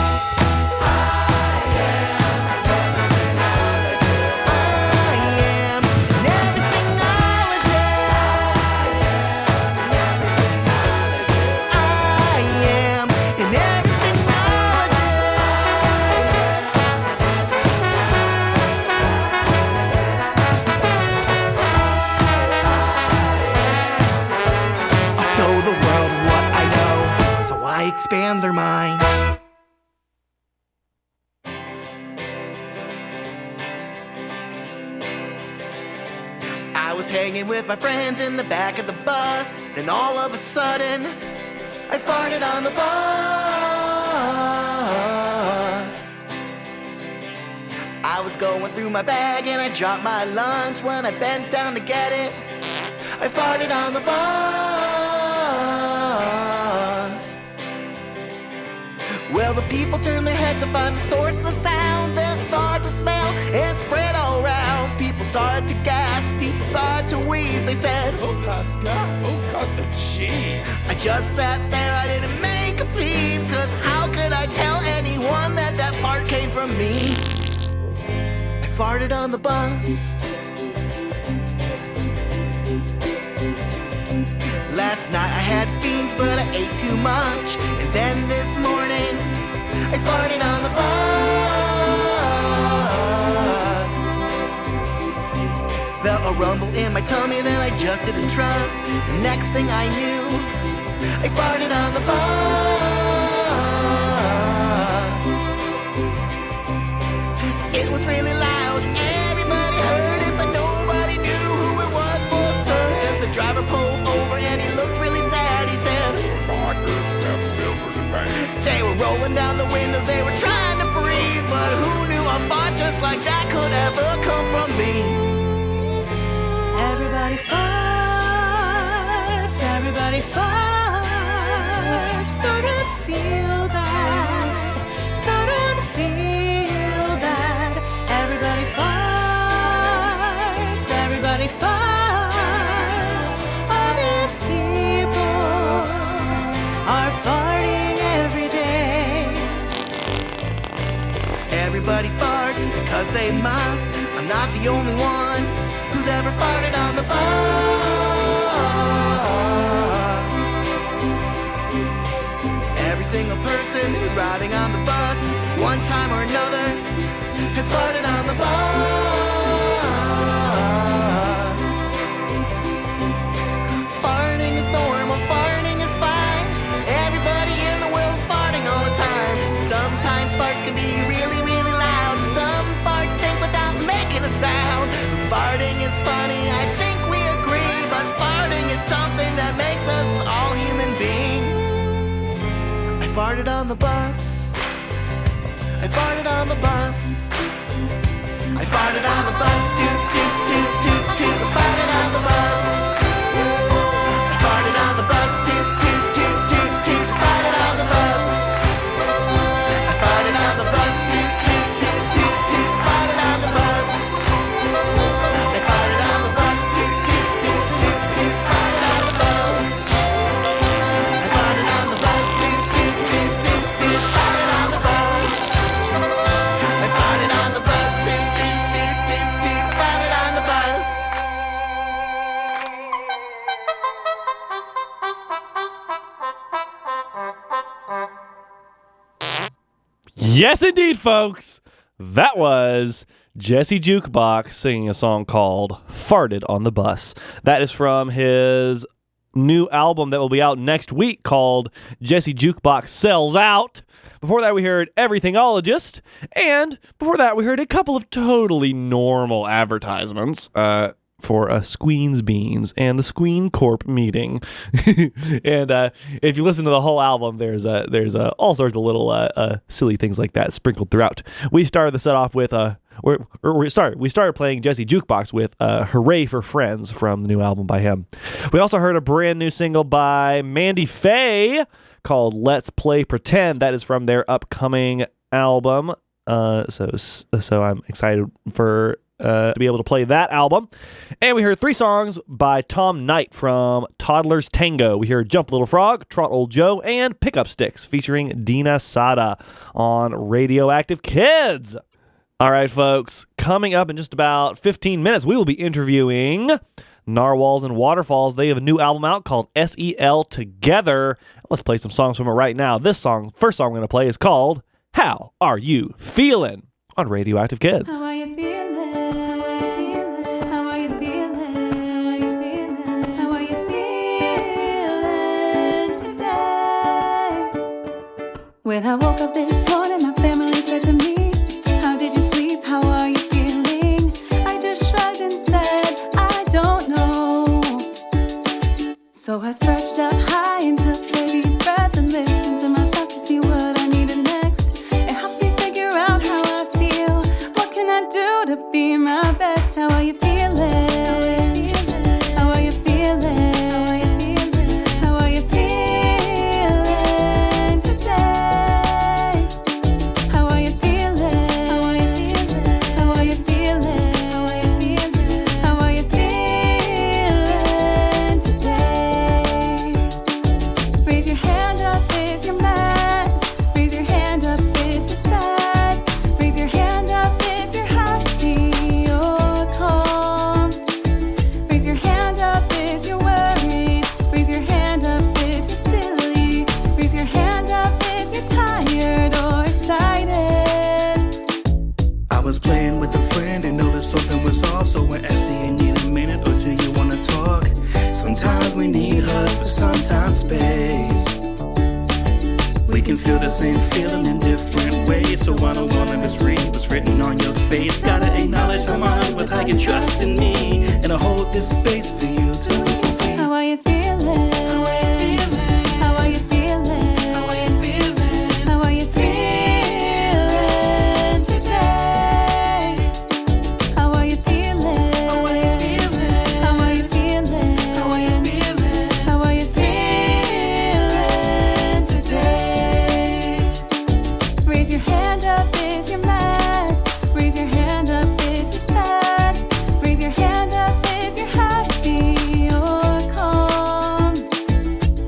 Expand their mind. I was hanging with my friends in the back of the bus. Then all of a sudden, I farted on the bus. I was going through my bag and I dropped my lunch. When I bent down to get it, I farted on the bus. Well, the people turned their heads to find the source of the sound. Then it started to smell and spread all around. People started to gasp, people started to wheeze. They said, "Oh, Pascal, oh, cut the cheese." I just sat there, I didn't make a peep, 'cause how could I tell anyone that that fart came from me? I farted on the bus. Last night I had beans beans, but I ate too much. And then this morning, I farted on the bus. Felt a rumble in my tummy that I just didn't trust. Next thing I knew, I farted on the bus. It was really loud, everybody heard it, but nobody knew who it was for certain. The driver pulled over and he looked really sad. He said, they were rolling down the windows, they were trying to breathe, but who knew a fart just like that could ever come from me? Everybody farts, everybody farts. So don't feel bad, so don't feel bad. Everybody farts, everybody farts. All these people are farting every day. Everybody farts because they must. I'm not the only one who's ever farted on the bus. Every single person who's riding on the bus, one time or another, has farted on the bus. Farting is normal, farting is fine. Everybody in the world is farting all the time. Sometimes farts can be really, really loud, and some farts stink without making a sound. Farting is funny, I think we agree, but farting is something that makes us all human beings. I farted on the bus. I farted on the bus. I farted on the bus. Toot, toot, toot, toot, toot. I farted on the bus. I farted on the bus. Toot, toot, toot, toot, toot. I farted on the bus. I farted on the bus. Toot, toot, toot, toot, toot. I farted on the bus. I farted on the bus. Toot, toot, toot, toot, toot. I farted on the bus. I farted on the bus. Toot, toot, toot, toot, toot. I farted on the bus. I farted on the bus. Toot, toot, toot, toot, toot. I farted on the bus. Yes, indeed, folks. That was Jesse Jukebox singing a song called Farted on the Bus. That is from his new album that will be out next week called Jesse Jukebox Sells Out. Before that, we heard Everythingologist. And before that, we heard a couple of totally normal advertisements for Squeens Beans and the Squeen Corp meeting. And if you listen to the whole album, there's all sorts of little silly things like that sprinkled throughout. We started the set off with we started playing Jesse Jukebox with Hooray for Friends from the new album by him. We also heard a brand new single by Mandy Faye called Let's Play Pretend. That is from their upcoming album. So I'm excited for to be able to play that album. And we heard 3 songs by Tom Knight from Toddler's Tango. We heard Jump Little Frog, Trot Old Joe, and Pickup Sticks featuring Dina Sada on Radioactive Kids. All right, folks, coming up in just about 15 minutes, we will be interviewing Narwhals and Waterfalls. They have a new album out called SEL Together. Let's play some songs from it right now. First song we're going to play is called How Are You Feeling? On Radioactive Kids. How are you feeling? How are you feeling? How are you feeling today? When I woke up this morning, my family said to me, how did you sleep? How are you feeling? I just shrugged and said, I don't know. So I stretched up high and took a deep breath and listened to myself to see what I needed next. It helps me figure out how I feel. What can I do to be my best? How are you feeling? How are you feeling? How are you feeling today? How are you feeling? How are you feeling? How are you feeling? How are you feeling? How are you feeling today? Raise your hand but sometimes space. We can feel the same feeling in different ways. So I don't wanna misread what's written on your face. Gotta acknowledge I'm honored with how you trust in me, and I hold this space for you till we can see. How are you feeling? How are you feeling? How are you feeling? How are you feeling? How are you feeling today? How are you feeling? How are you feeling? How are you feeling? How are you feeling? How are you feeling today? Raise your hand up if you're mad. Raise your hand up if you're sad. Raise your hand up if you're happy or calm.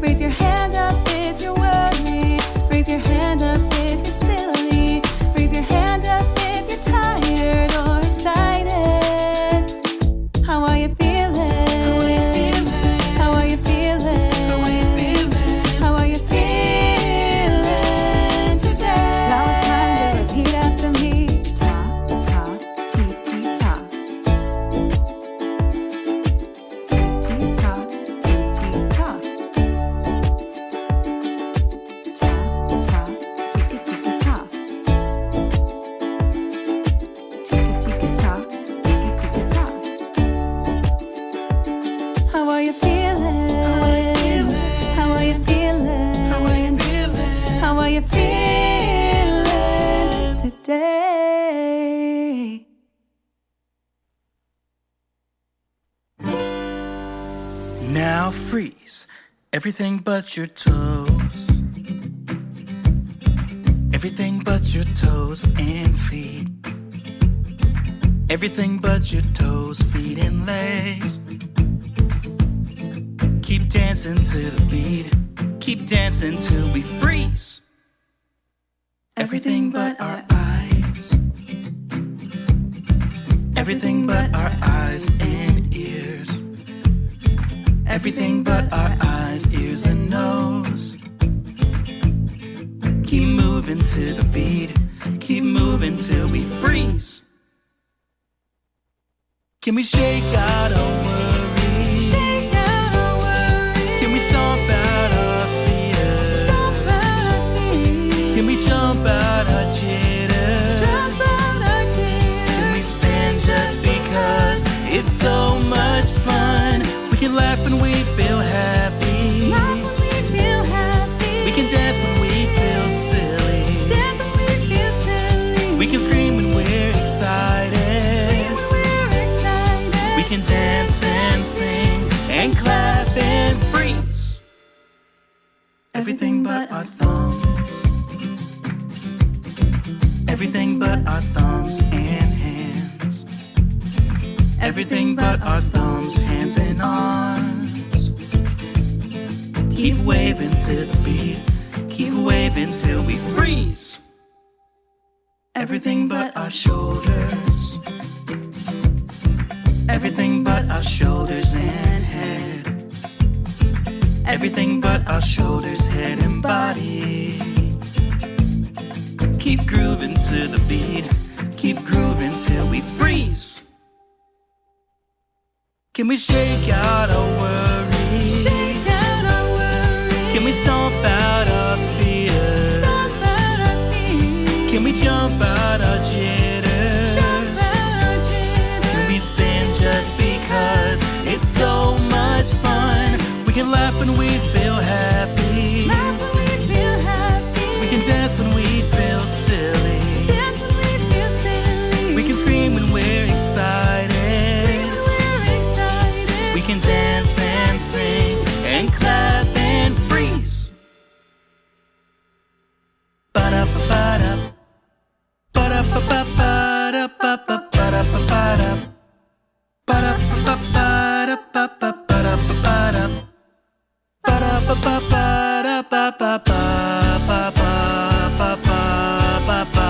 Raise your hand up if you're worried. Raise your hand up if you're silly. Raise your hand up if you're tired or excited. How are you feeling? How are you feeling? How are you feeling? How are you feeling? How are you feeling today? Now it's time to repeat after me. Ta, ta, ti, ti, ta. Ti, ti, ta, ti, ti, ta. Ta, ta, tiki, tiki, ta. Tiki, tiki, ta, tiki, tiki, ta. How are you feeling? How are you feeling? How are you feeling? How are you feeling? How are you feeling today? Now freeze everything but your toes. Everything but your toes and feet. Everything but your toes, feet, and legs. Keep dancing to the beat. Keep dancing till we freeze. Everything but our eyes. Everything but our eyes and ears. Everything but our eyes, ears, and nose. Keep moving to the beat. Keep moving till we freeze. Can we shake out our worries? Shake out our worries. Can we stomp out our fears? Stomp out our fears. Can we jump out our jitters? Jump out our jitters. Can we spin just because it's so much fun? We can laugh when we feel happy. Laugh when we feel happy. We can dance when we feel silly. Dance when we feel silly. We can scream when we're excited. Scream when we're excited. We can dance and sing and clap and freeze. Everything but our thumbs. Everything but our thumbs and hands. Everything but our thumbs, hands, and arms. Keep waving to the beat. Keep waving till we freeze. Everything but our shoulders. Everything but our shoulders and head. Everything but our shoulders, head, and body. Keep grooving to the beat. Keep grooving till we freeze. Can we shake out our worries? Shake out our worries. Can we stomp out our fears? Stomp out our fears. Can we jump out our jitters? Jump out our jitters. Can we spin just because it's so much fun? We can laugh when we feel happy. Laugh when we feel happy. We can dance when we feel silly. Dance when we feel silly. We can scream when we're excited. We can dance and sing and clap and freeze. Ba-da-ba-ba-da. Ba-da-ba-ba-ba-da. Ba-da-ba-ba-da. Ba-da-ba-ba-ba-da. Ba-da-ba-ba-da. Ba-da-ba-ba-ba-da. Ba-ba-ba-ba-ba-ba-ba-ba-ba.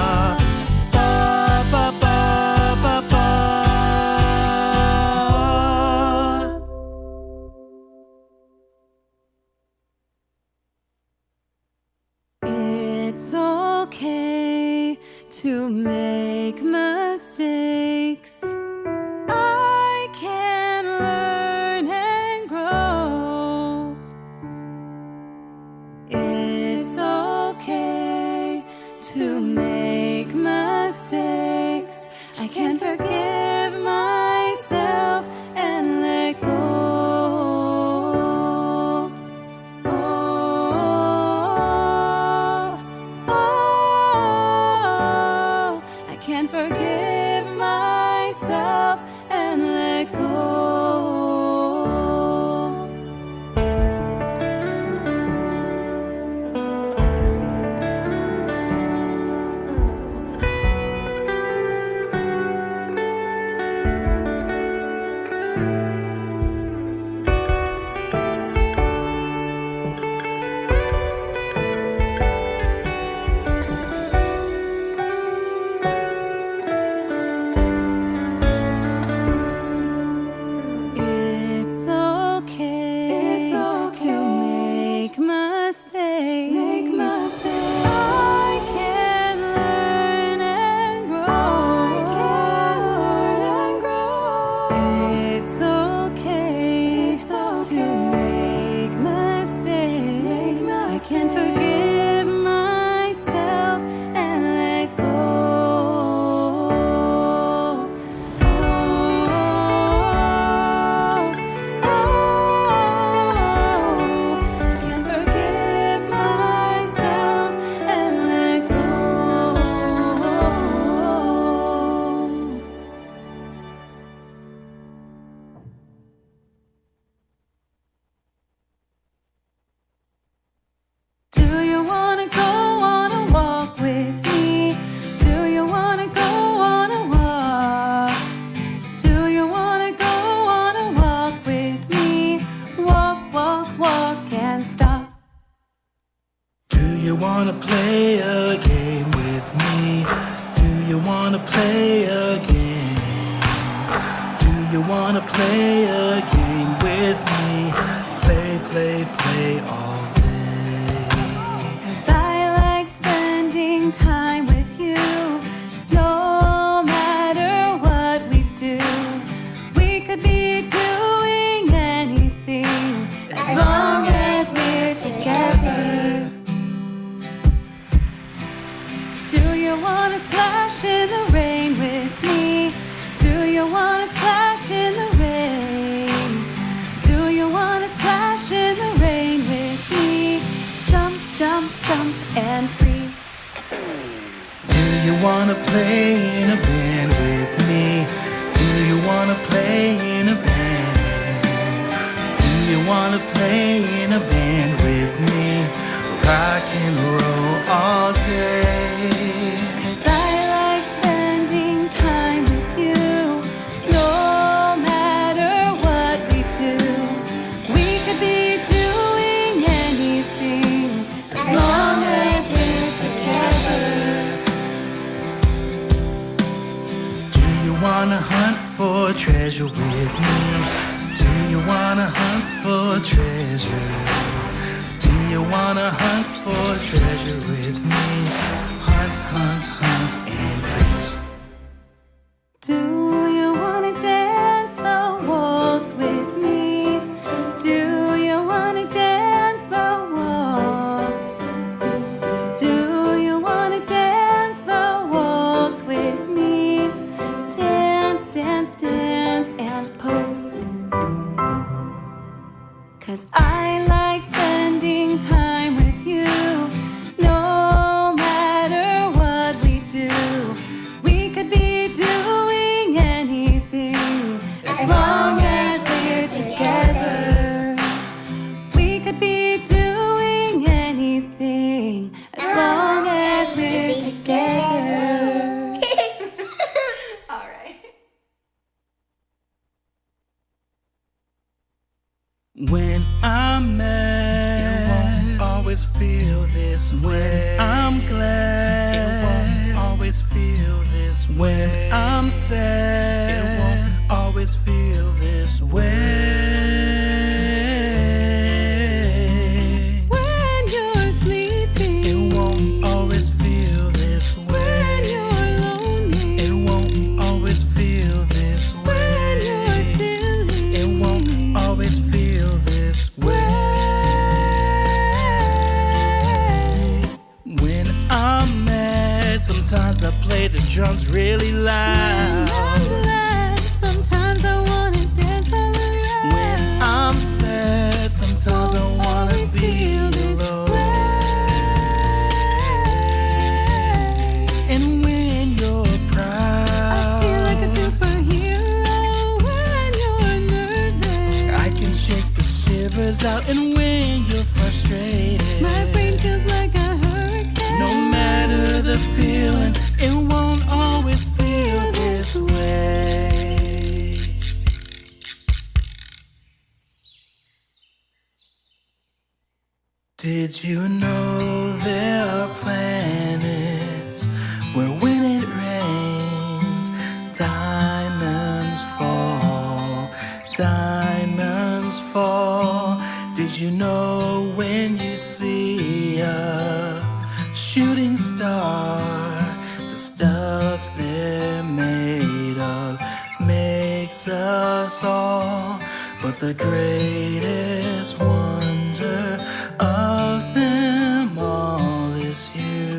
It's okay to make mistakes. I can learn and grow. to make mistakes. I can't forgive myself and let go. I can't forgive myself and let go. It's okay to make mistakes. I can learn and grow. It's okay to make mistakes. I can forgive myself and let go. I can forgive myself and let go. Do you wanna go on a walk with me? Do you wanna go on a walk? Do you wanna go on a walk with me? Walk, walk, walk and stop. Do you wanna play a game with me? Do you wanna play a game? Do you wanna play a game with me? Play, play, play all day. 'Cause I like spending time with you. No matter what we do, we could be doing anything as long as we're together. Do you wanna splash in the rain with me? Do you wanna splash in the rain? Do you wanna splash in the rain with me? Jump, jump, jump and freeze. Do you wanna play in a band with me? Do you wanna play in a band? Do you wanna play in a band with me? Rock and roll all day. 'Cause I like spending time with you. No matter what we do, we could be doing anything as long as we're together. Do you wanna hunt for treasure with me? Do you wanna hunt for treasure? Do you wanna hunt for treasure with me? Hunt, hunt, hunt and freeze. Do you wanna dance the waltz with me? Do you wanna dance the waltz? Do you wanna dance the waltz with me? Dance, dance, dance and pose. 'Cause I like spending time with you. No matter what we do, we could be doing anything as long as we're together. We could be doing anything as long as we're together. All right. When I'm mad, it won't always feel this way. When I'm glad, it won't always feel this way. When I'm sad, it won't always feel this way. When you're sleeping, it won't always feel this way. When you're lonely, it won't always feel this way. When you're silly, it won't always feel this way. When I'm mad, the drums really loud. Sometimes I wanna dance all around. When I'm sad, sometimes I wanna be alone. And when you're proud, I feel like a superhero when you're nervous. I can shake the shivers out. And when you're frustrated, My brain feels like a hurricane. no matter the feeling, it won't always feel this way. Did you know there are planets where when it rains, diamonds fall, diamonds fall? Did you know when you see a shooting star, the stuff they're made of makes us all, but the greatest wonder of them all is you.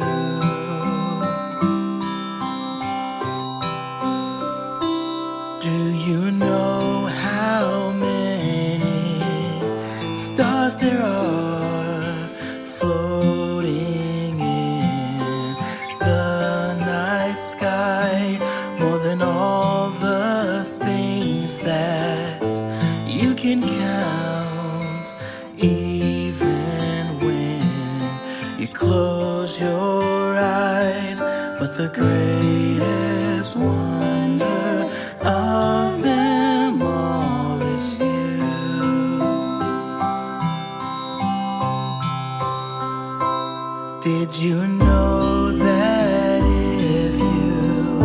Do you know how many stars there are floating in the night sky? More than all the things that you can count, even when you close your eyes. But the greatest wonder of them all is you. Did you know that if you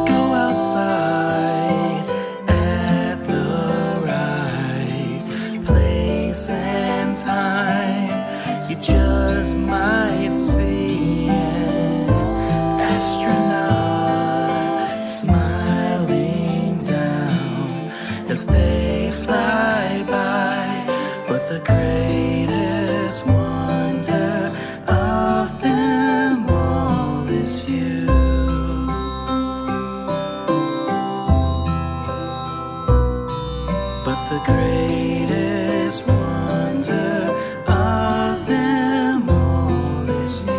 go outside at the right place and time, you just might see an astronaut smiling down as they fly by? But the greatest wonder of them all is you. But the greatest wonder of them all is you.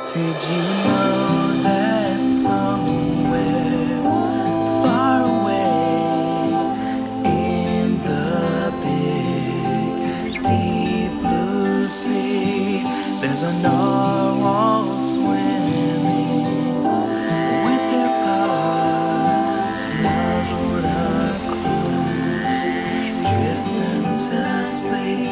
Did you know that somewhere far away in the big deep blue sea, there's a narwhal swimming with their paws snuggled up close, drifting to sleep?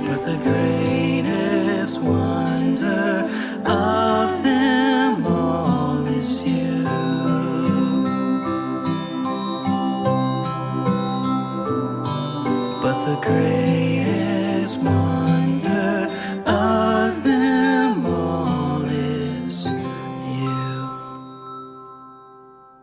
But the greatest wonder of them all is you. But the greatest wonder of them all is you.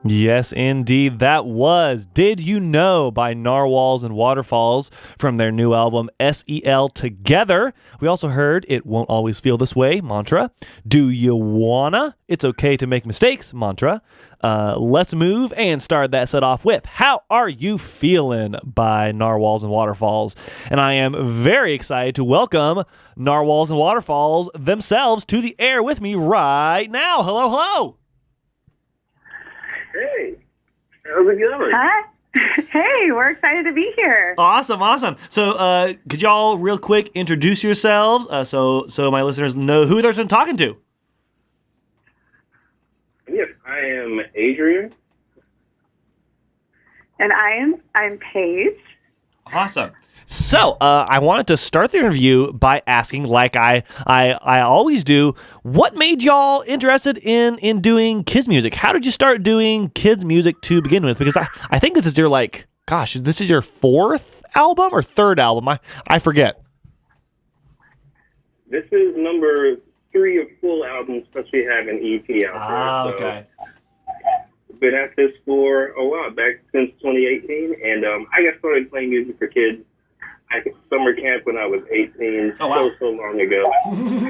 Yes, indeed. That was Did You Know by Narwhals and Waterfalls from their new album SEL Together. We also heard It Won't Always Feel This Way, Mantra. Do You Wanna? It's Okay to Make Mistakes, Mantra. Let's Move, and start that set off with How Are You Feeling by Narwhals and Waterfalls. And I am very excited to welcome Narwhals and Waterfalls themselves to the air with me right now. Hello, hello. Hey, how's it going? Hi. Hey, we're excited to be here. Awesome, awesome. So, could y'all real quick introduce yourselves so my listeners know who they're talking to? Yes, I am Adrian. And I'm Paige. Awesome. So, I wanted to start the interview by asking, like I always do, what made y'all interested in doing kids music? How did you start doing kids music to begin with? Because I think this is your this is your fourth album or third album. I forget. This is number 3 of full albums, plus we have an EP out there. Okay. Been at this for a while, back since 2018, and I got started playing music for kids summer camp when I was 18, Oh, wow. so long ago.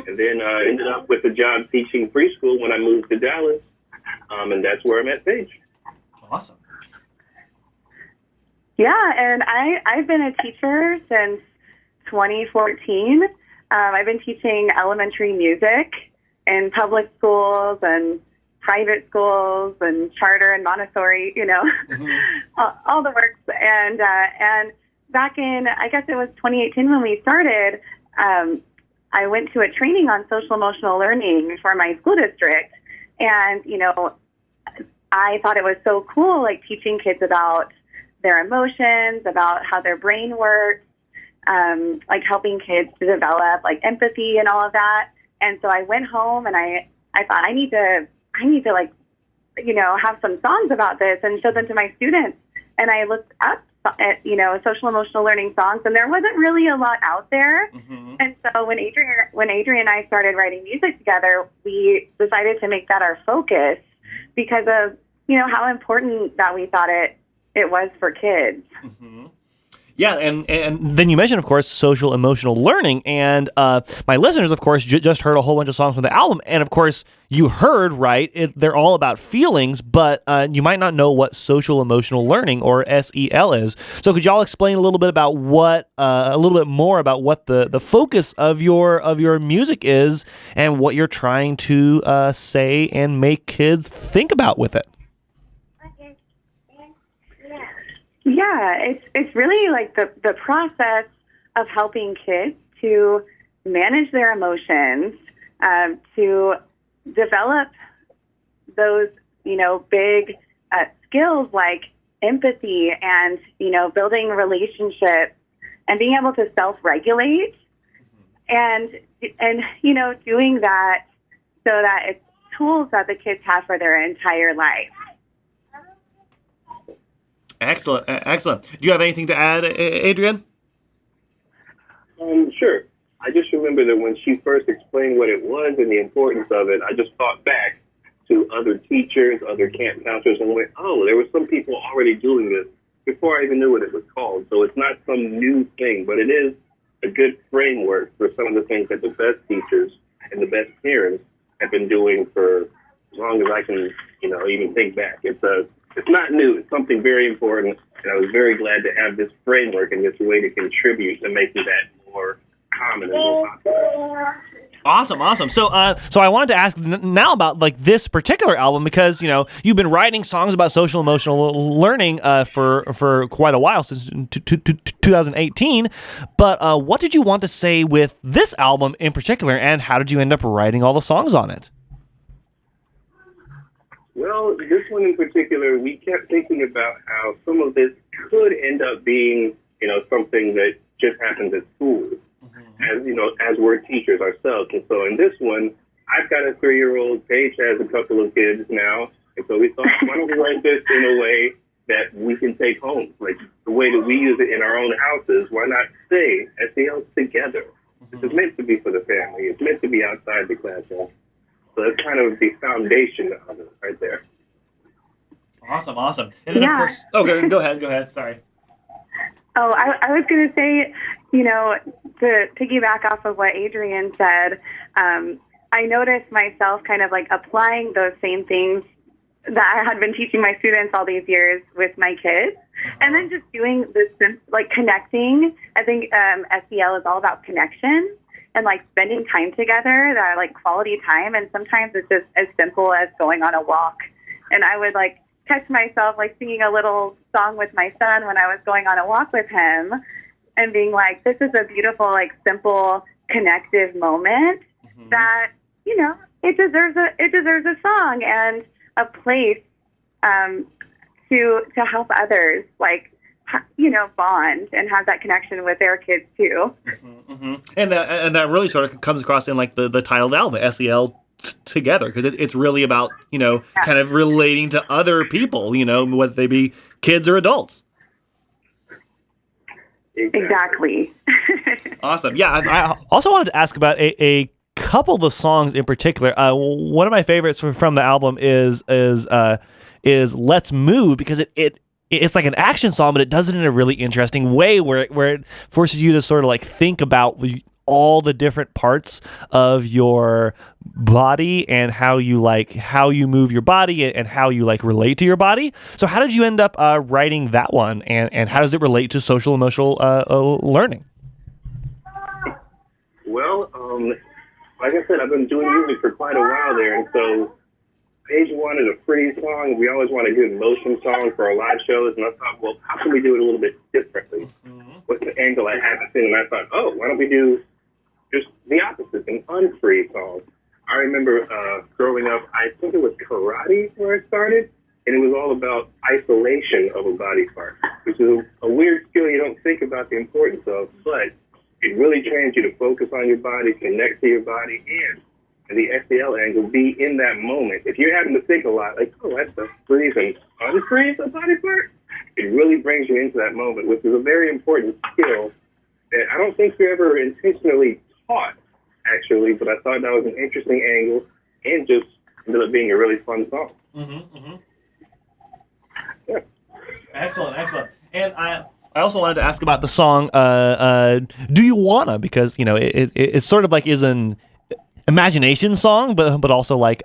And then ended up with a job teaching preschool when I moved to Dallas. And that's where I met Paige. Awesome. Yeah, and I've been a teacher since 2014. I've been teaching elementary music in public schools and private schools and charter and Montessori, all the works. And back in, I guess it was 2018 when we started, I went to a training on social emotional learning for my school district. And, I thought it was so cool, like teaching kids about their emotions, about how their brain works, like helping kids to develop like empathy and all of that. And so I went home and I thought I need to like, have some songs about this and show them to my students. And I looked up at, social emotional learning songs, and there wasn't really a lot out there. Mm-hmm. And so when Adrian and I started writing music together, we decided to make that our focus because of, how important that we thought it was for kids. Mm-hmm. Yeah, and then you mentioned, of course, social emotional learning, and my listeners, of course, just heard a whole bunch of songs from the album, and of course, you heard, right, they're all about feelings, but you might not know what social emotional learning, or SEL, is. So could y'all explain a little bit about a little bit more about what the focus of your music is, and what you're trying to say and make kids think about with it? Yeah, it's really like the process of helping kids to manage their emotions, to develop those, big skills like empathy and, building relationships and being able to self-regulate and doing that so that it's tools that the kids have for their entire life. Excellent. Do you have anything to add, Adrian? Sure. I just remember that when she first explained what it was and the importance of it, I just thought back to other teachers, other camp counselors, and went, oh, there were some people already doing this before I even knew what it was called. So it's not some new thing, but it is a good framework for some of the things that the best teachers and the best parents have been doing for as long as I can, even think back. It's not new. It's something very important, and I was very glad to have this framework and this way to contribute to making that more common and more popular. Awesome. So I wanted to ask now about like this particular album because you've been writing songs about social emotional learning for quite a while, since 2018. But what did you want to say with this album in particular, and how did you end up writing all the songs on it? Well, this one in particular, we kept thinking about how some of this could end up being, something that just happens at school, as we're teachers ourselves. And so in this one, I've got a 3-year-old, Paige has a couple of kids now, and so we thought, why don't we write this in a way that we can take home? Like the way that we use it in our own houses, why not say SEL together? It's meant to be for the family. It's meant to be outside the classroom. So that's kind of the foundation of it right there. Awesome. And then of course, go ahead. Sorry. Oh, I was going to say, to piggyback off of what Adrian said, I noticed myself kind of like applying those same things that I had been teaching my students all these years with my kids. And then just doing this, like connecting. I think SEL is all about connection. And like spending time together, that like quality time. And sometimes it's just as simple as going on a walk. And I would like catch myself like singing a little song with my son when I was going on a walk with him and being like, this is a beautiful, like simple, connective moment that, it deserves a song and a place to help others, like, bond and have that connection with their kids too. And that really sort of comes across in like the title of the album, SEL together, because it's really about kind of relating to other people, whether they be kids or adults. Exactly. Awesome. Yeah, I also wanted to ask about a couple of the songs in particular. One of my favorites from the album is Let's Move, because it's like an action song, but it does it in a really interesting way where it forces you to sort of like think about all the different parts of your body and how you move your body and how you like relate to your body. So how did you end up writing that one, and how does it relate to social emotional learning? Well, like I said, I've been doing music for quite a while there, and so Paige wanted a pretty song. We always want a good motion song for our live shows, and I thought, well, how can we do it a little bit differently? What's the angle I haven't seen? And I thought, oh, why don't we do just the opposite, an unfree song. I remember growing up, I think it was karate where it started, and it was all about isolation of a body part, which is a weird skill you don't think about the importance of, but it really trains you to focus on your body, connect to your body, and the SEL angle, be in that moment. If you're having to think a lot, like, oh, that's a freeze and unfreeze a body part, it really brings you into that moment, which is a very important skill that I don't think we ever intentionally taught, actually, but I thought that was an interesting angle and just ended up being a really fun song. Yeah. Excellent. And I also wanted to ask about the song "Do You Wanna," because it sort of like is an imagination song, but also like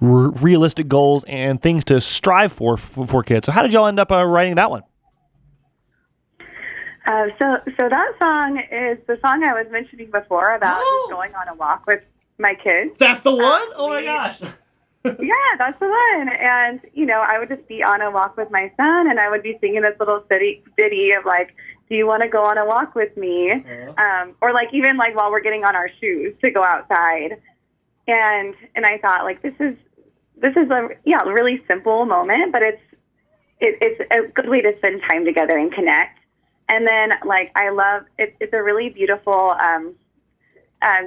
realistic goals and things to strive for kids. So how did y'all end up writing that one? So that song is the song I was mentioning before about just going on a walk with my kids. That's the one? Oh my gosh. Yeah, that's the one. And, I would just be on a walk with my son, and I would be singing this little ditty of like, do you want to go on a walk with me? Or like even like while we're getting on our shoes to go outside. And I thought like, this is a really simple moment, but it's a good way to spend time together and connect. And then like, I love it. It's a really beautiful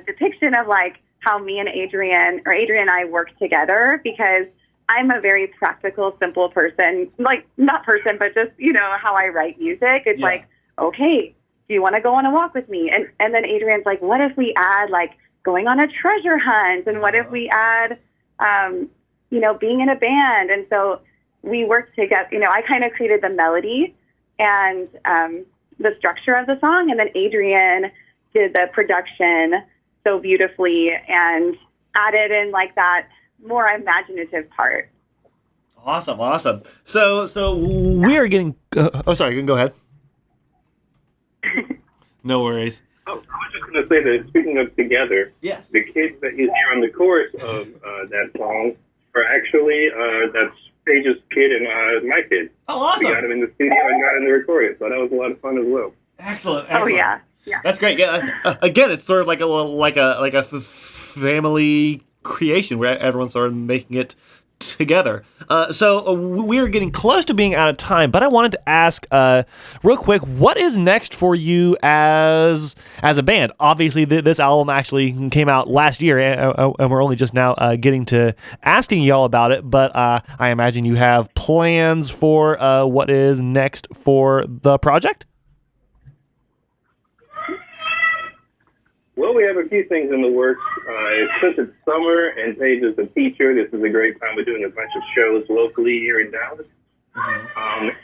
depiction of like how me and Adrian and I work together, because I'm a very practical, simple person, like not person, but just, how I write music. It's like, okay, do you want to go on a walk with me? And then Adrian's like, what if we add like going on a treasure hunt? And what if we add, being in a band? And so we worked together. I kind of created the melody and the structure of the song. And then Adrian did the production so beautifully and added in like that more imaginative part. Awesome. So we are getting. Sorry, you can go ahead. No worries. Oh, I was just going to say that speaking of together, yes, the kids that you hear on the chorus of that song are actually that's Paige's kid and my kid. Oh, awesome! We got him in the studio and got him to record it, so that was a lot of fun as well. Excellent. Oh yeah. That's great. Yeah. Again, it's sort of like a family creation where everyone's sort of making it together. So we're getting close to being out of time, but I wanted to ask real quick, what is next for you as a band? Obviously, this album actually came out last year, and we're only just now getting to asking y'all about it, but I imagine you have plans for what is next for the project? Well, we have a few things in the works. Since it's summer and Paige is a teacher, this is a great time. We're doing a bunch of shows locally here in Dallas.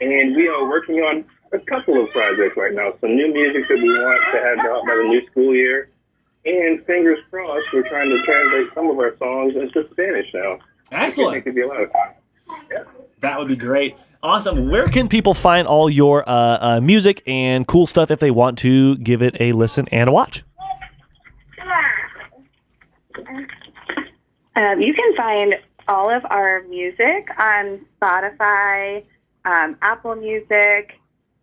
And we are working on a couple of projects right now. Some new music that we want to have out by the new school year. And fingers crossed, we're trying to translate some of our songs into Spanish now. Excellent. I think it could be a lot of fun. Yeah. That would be great. Awesome. Where can people find all your music and cool stuff if they want to give it a listen and a watch? You can find all of our music on Spotify, Apple Music,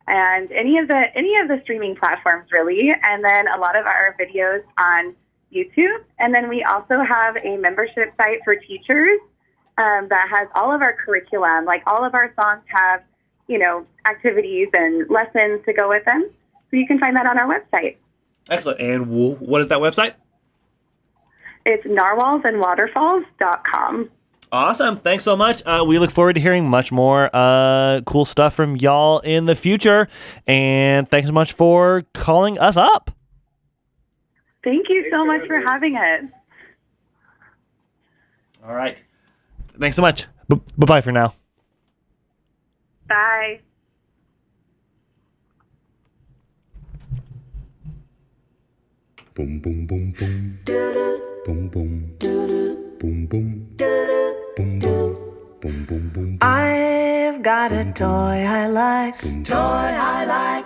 and any of the streaming platforms, really. And then a lot of our videos on YouTube. And then we also have a membership site for teachers that has all of our curriculum. Like all of our songs have, activities and lessons to go with them. So you can find that on our website. Excellent. And what is that website? It's narwhalsandwaterfalls.com. Awesome. Thanks so much. We look forward to hearing much more cool stuff from y'all in the future. And thanks so much for calling us up. Thank you so much for having us. All right. Thanks so much. Bye-bye for now. Bye. Boom boom boom boom. Boom boom. Boom boom. Boom boom. Boom boom boom. I've got a toy I like,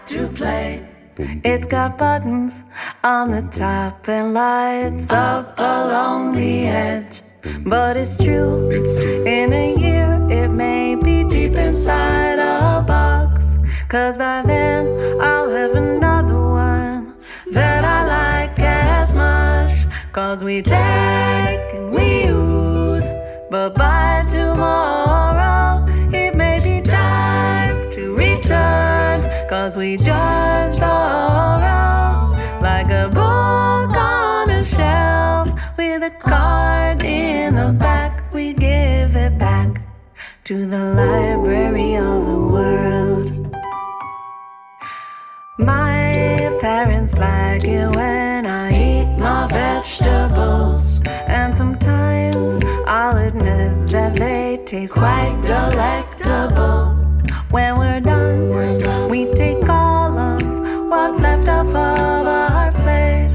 to play. It's got buttons on the top and lights up along the edge. But it's true, in a year it may be deep inside a box. 'Cause by then I'll have another one that I like as much. 'Cause we take and we use, but by tomorrow it may be time to return. 'Cause we just borrow, like a book on a shelf with a card in the back. We give it back to the library of the world. My parents like it when I eat my vegetables, and sometimes I'll admit that they taste quite delectable. When we're done, we take all of what's left off of our plate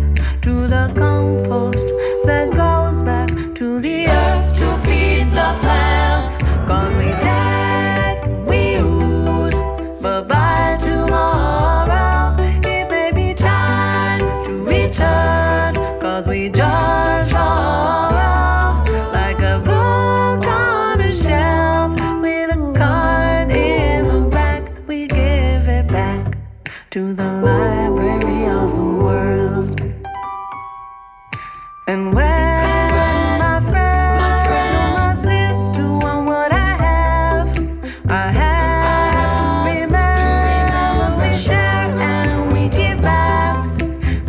to the compost that goes back to the earth to feed the plants. 'Cause we take, we use, but by tomorrow it may be time to return. 'Cause we just borrow, like a book on a shelf with a card in the back. We give it back to the library of the world. And when my friend or my sister want what I have to remember we share and we give back.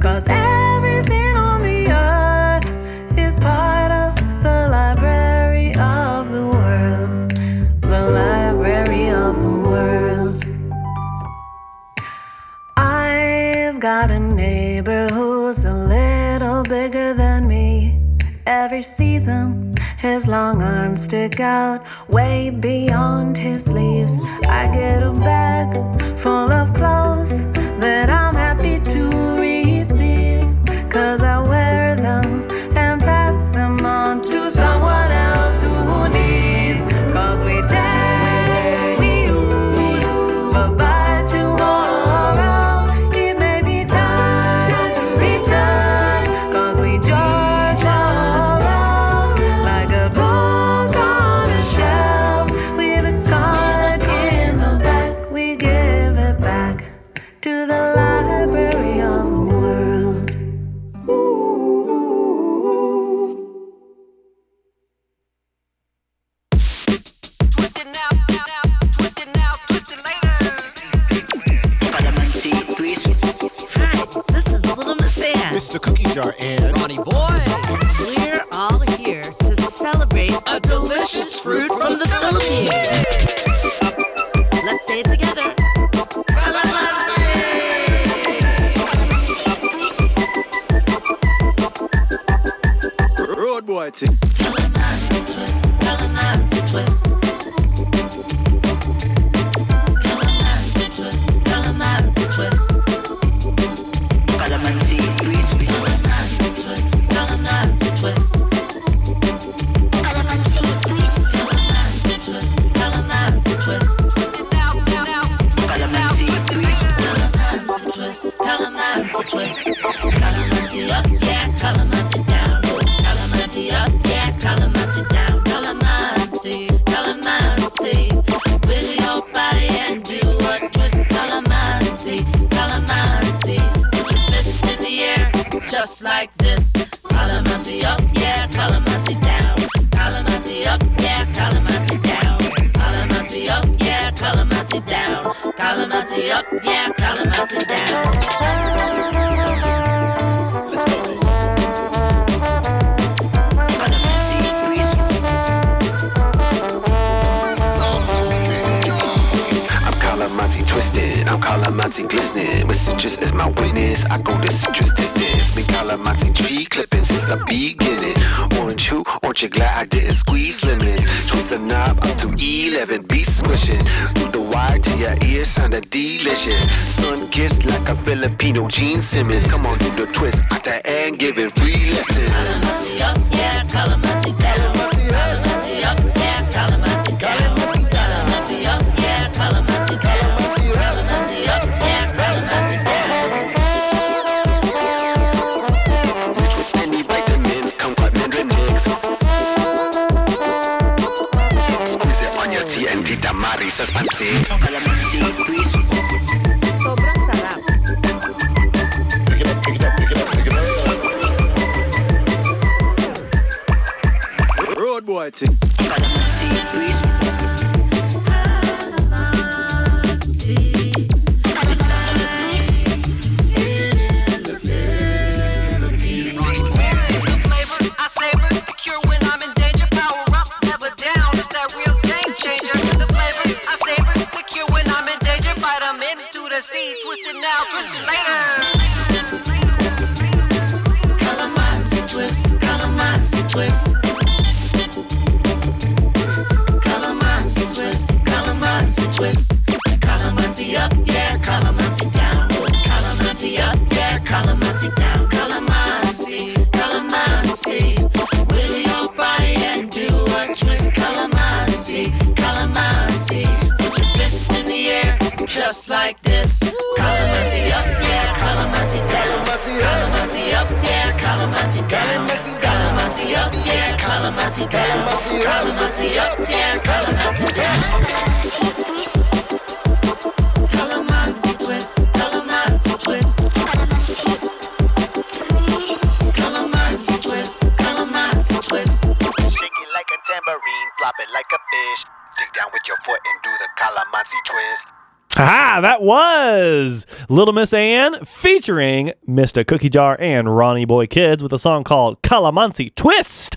'Cause everything on the earth is part of the library of the world. The library of the world. I've got a neighbor who's a little bigger than me. Every season, his long arms stick out way beyond his sleeves. I get a bag full of clothes that I'm happy to receive. 'Cause I wear them and pass them on to someone else who needs. 'Cause we take, we use, but by tomorrow it may be time to return. 'Cause we just borrow, like a book on a shelf with a card in the back. We give it back to the library of the world. This is Little Miss Ann. Mr. Cookie Jar and Ronnie Boy. We're all here to celebrate a delicious fruit from the Philippines. Let's say it together. Road Boy thing. Calamansi twist, calamansi twist. Calamansi twist, calamansi twist. Calamansi twist. Calamansi twist, calamansi twist. Calamansi twist. Calamansi twist, calamansi twist. Calamansi twist. Calamansi twist, calamansi twist. Calamansi up, yeah, calamansi down. Calamansi up, yeah, calamansi down. Calamansi, calamansi. With your body and do a twist. Calamansi, calamansi. Put your fist in the air, just like this. Calamansi up, yeah, calamansi down. Calamansi up, yeah, calamansi down. Calamansi up, yeah, calamansi down. Calamansi up, yeah, calamansi down. Let's go. Calamansi twist. calamansi twisted. I'm calamansi glistening with citrus as my witness. I go the citrus distance. Been calamansi tree clipping since the beginning. Orange who? Aren't you glad I didn't squeeze lemons? Twist the knob up to 11 beats squishing. Through the wire to your ear sounded delicious. Sun kissed like a Filipino Gene Simmons. Come on, do the twist after and give it free lessons. Calamansi up, yeah, calamansi down. Calamansi up, yeah, calamansi down. Calamansi up, yeah, calamansi down. Calamansi up, yeah, calamansi down. Rich with many vitamins, comfort mineral mix. Squeeze it on your TNT tamari suspensi. Calamansi quiz. Sobrang sarap. Pick it up, pick it up, pick it up, pick it up. Road boy thing. Calamansi quiz. Twist it now, twist it later. Calamansi twist, calamansi twist. Calamansi twist, calamansi twist. Calamansi up, yeah, calamansi down. Calamansi up, yeah, calamansi down. Calamansi, calamansi. Wiggle your body and do a twist. Calamansi, calamansi. Put your fist in the air, just like this. Calamansi up, yeah, calamansi down. Calamansi up, yeah, calamansi down. Calamansi up, yeah, calamansi down. Calamansi up, yeah, calamansi down. Calamansi twist, calamansi twist. Calamansi twist, calamansi twist. Shake it like a tambourine, flop it like a fish. Dig down with your foot and do the calamansi twist. Ha! That was Little Miss Ann featuring Mr. Cookie Jar and Ronnie Boy Kids with a song called Calamansi Twist.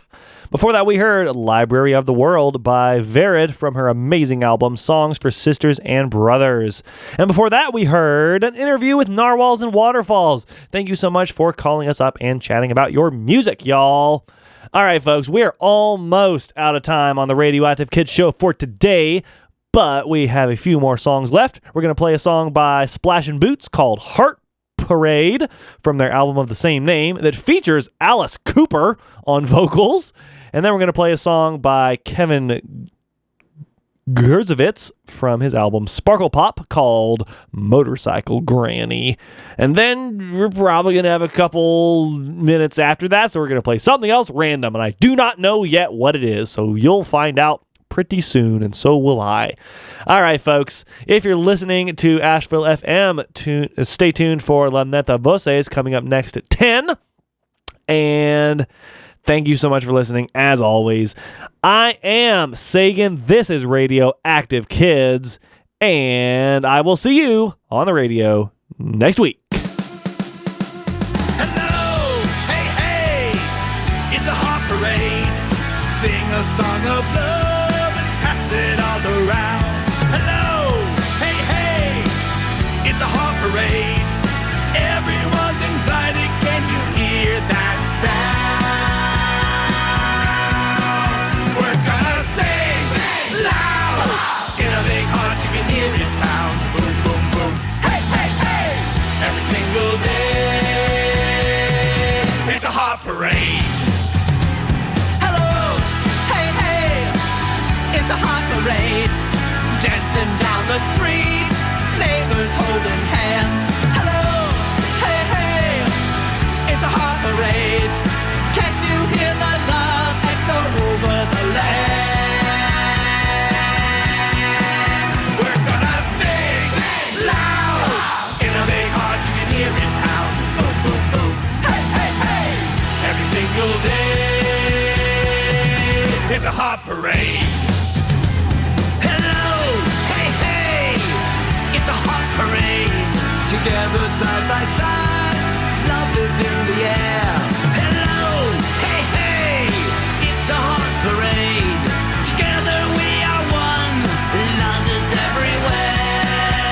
Before that, we heard Library of the World by Verid from her amazing album Songs for Sisters and Brothers. And before that, we heard an interview with Narwhals and Waterfalls. Thank you so much for calling us up and chatting about your music, y'all. All right, folks, we are almost out of time on the Radioactive Kids show for today. But we have a few more songs left. We're going to play a song by Splashin' Boots called Heart Parade from their album of the same name that features Alice Cooper on vocals. And then we're going to play a song by Kevin Gerzovitz from his album Sparkle Pop called Motorcycle Granny. And then we're probably going to have a couple minutes after that, so we're going to play something else random. And I do not know yet what it is, so you'll find out pretty soon, and so will I. All right, folks, if you're listening to Asheville FM, stay tuned for La Neta Voces coming up next at 10. And thank you so much for listening, as always. I am Sagan. This is Radioactive Kids, and I will see you on the radio next week. It's a hot parade. Sing a song of love and pass it all around. Hello, hey, hey, it's a hot parade. Everyone's invited, can you hear that sound? We're gonna sing loud in a big heart, you can hear it pound. Boom, boom, boom, hey, hey, hey. Every single day, it's a hot parade. It's a hot parade, dancing down the street, neighbors holding hands. Hello, hey, hey, it's a hot parade. Can you hear the love echo over the land? We're gonna sing loud, in a big heart you can hear it pound. Boom, boom, boom, hey, hey, hey. Every single day, it's a hot parade. It's a hot parade, together side by side, love is in the air. Hello, hey, hey, it's a hot parade, together we are one, love is everywhere.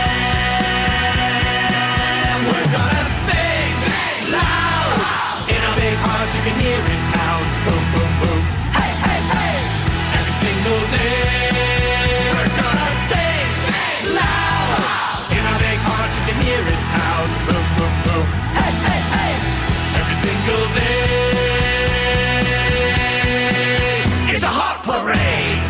out. Boom, boom, boom. Hey, hey, hey! Every single day, it's a hot parade.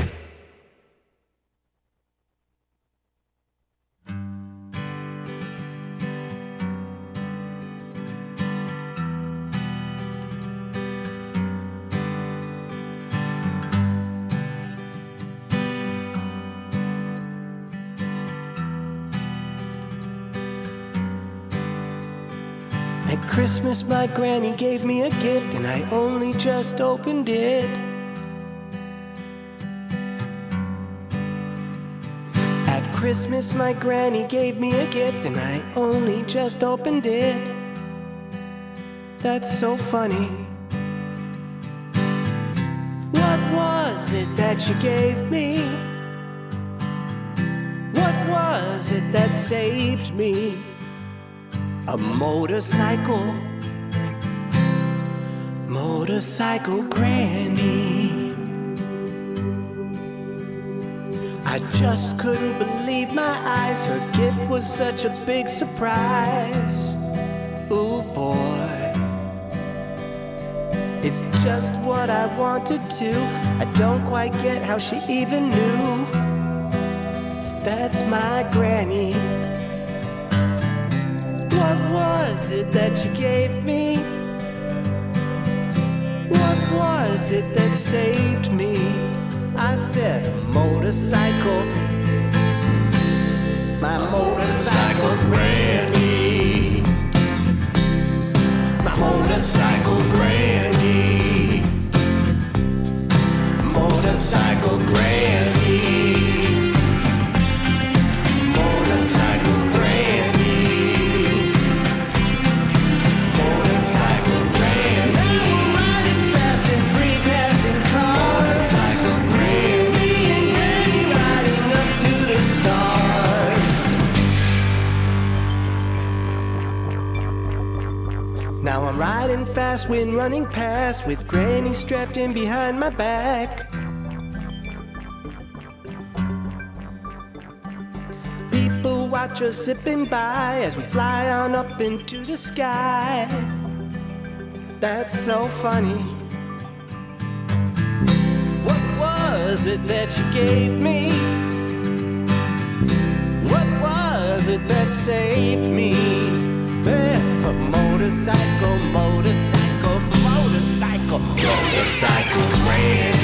At Christmas, my granny gave me a gift, and I only just opened it. At Christmas, my granny gave me a gift, and I only just opened it. That's so funny. What was it that she gave me? What was it that saved me? A motorcycle, motorcycle granny. I just couldn't believe my eyes. Her gift was such a big surprise. Ooh boy, it's just what I wanted to. I don't quite get how she even knew. That's my granny. What was it that you gave me? What was it that saved me? I said, motorcycle, my motorcycle granny, my motorcycle granny, motorcycle granny, motorcycle granny. Now I'm riding fast, wind running past, with Granny strapped in behind my back. People watch us zipping by as we fly on up into the sky. That's so funny. What was it that you gave me? What was it that saved me? A motorcycle, motorcycle, motorcycle, motorcycle granny.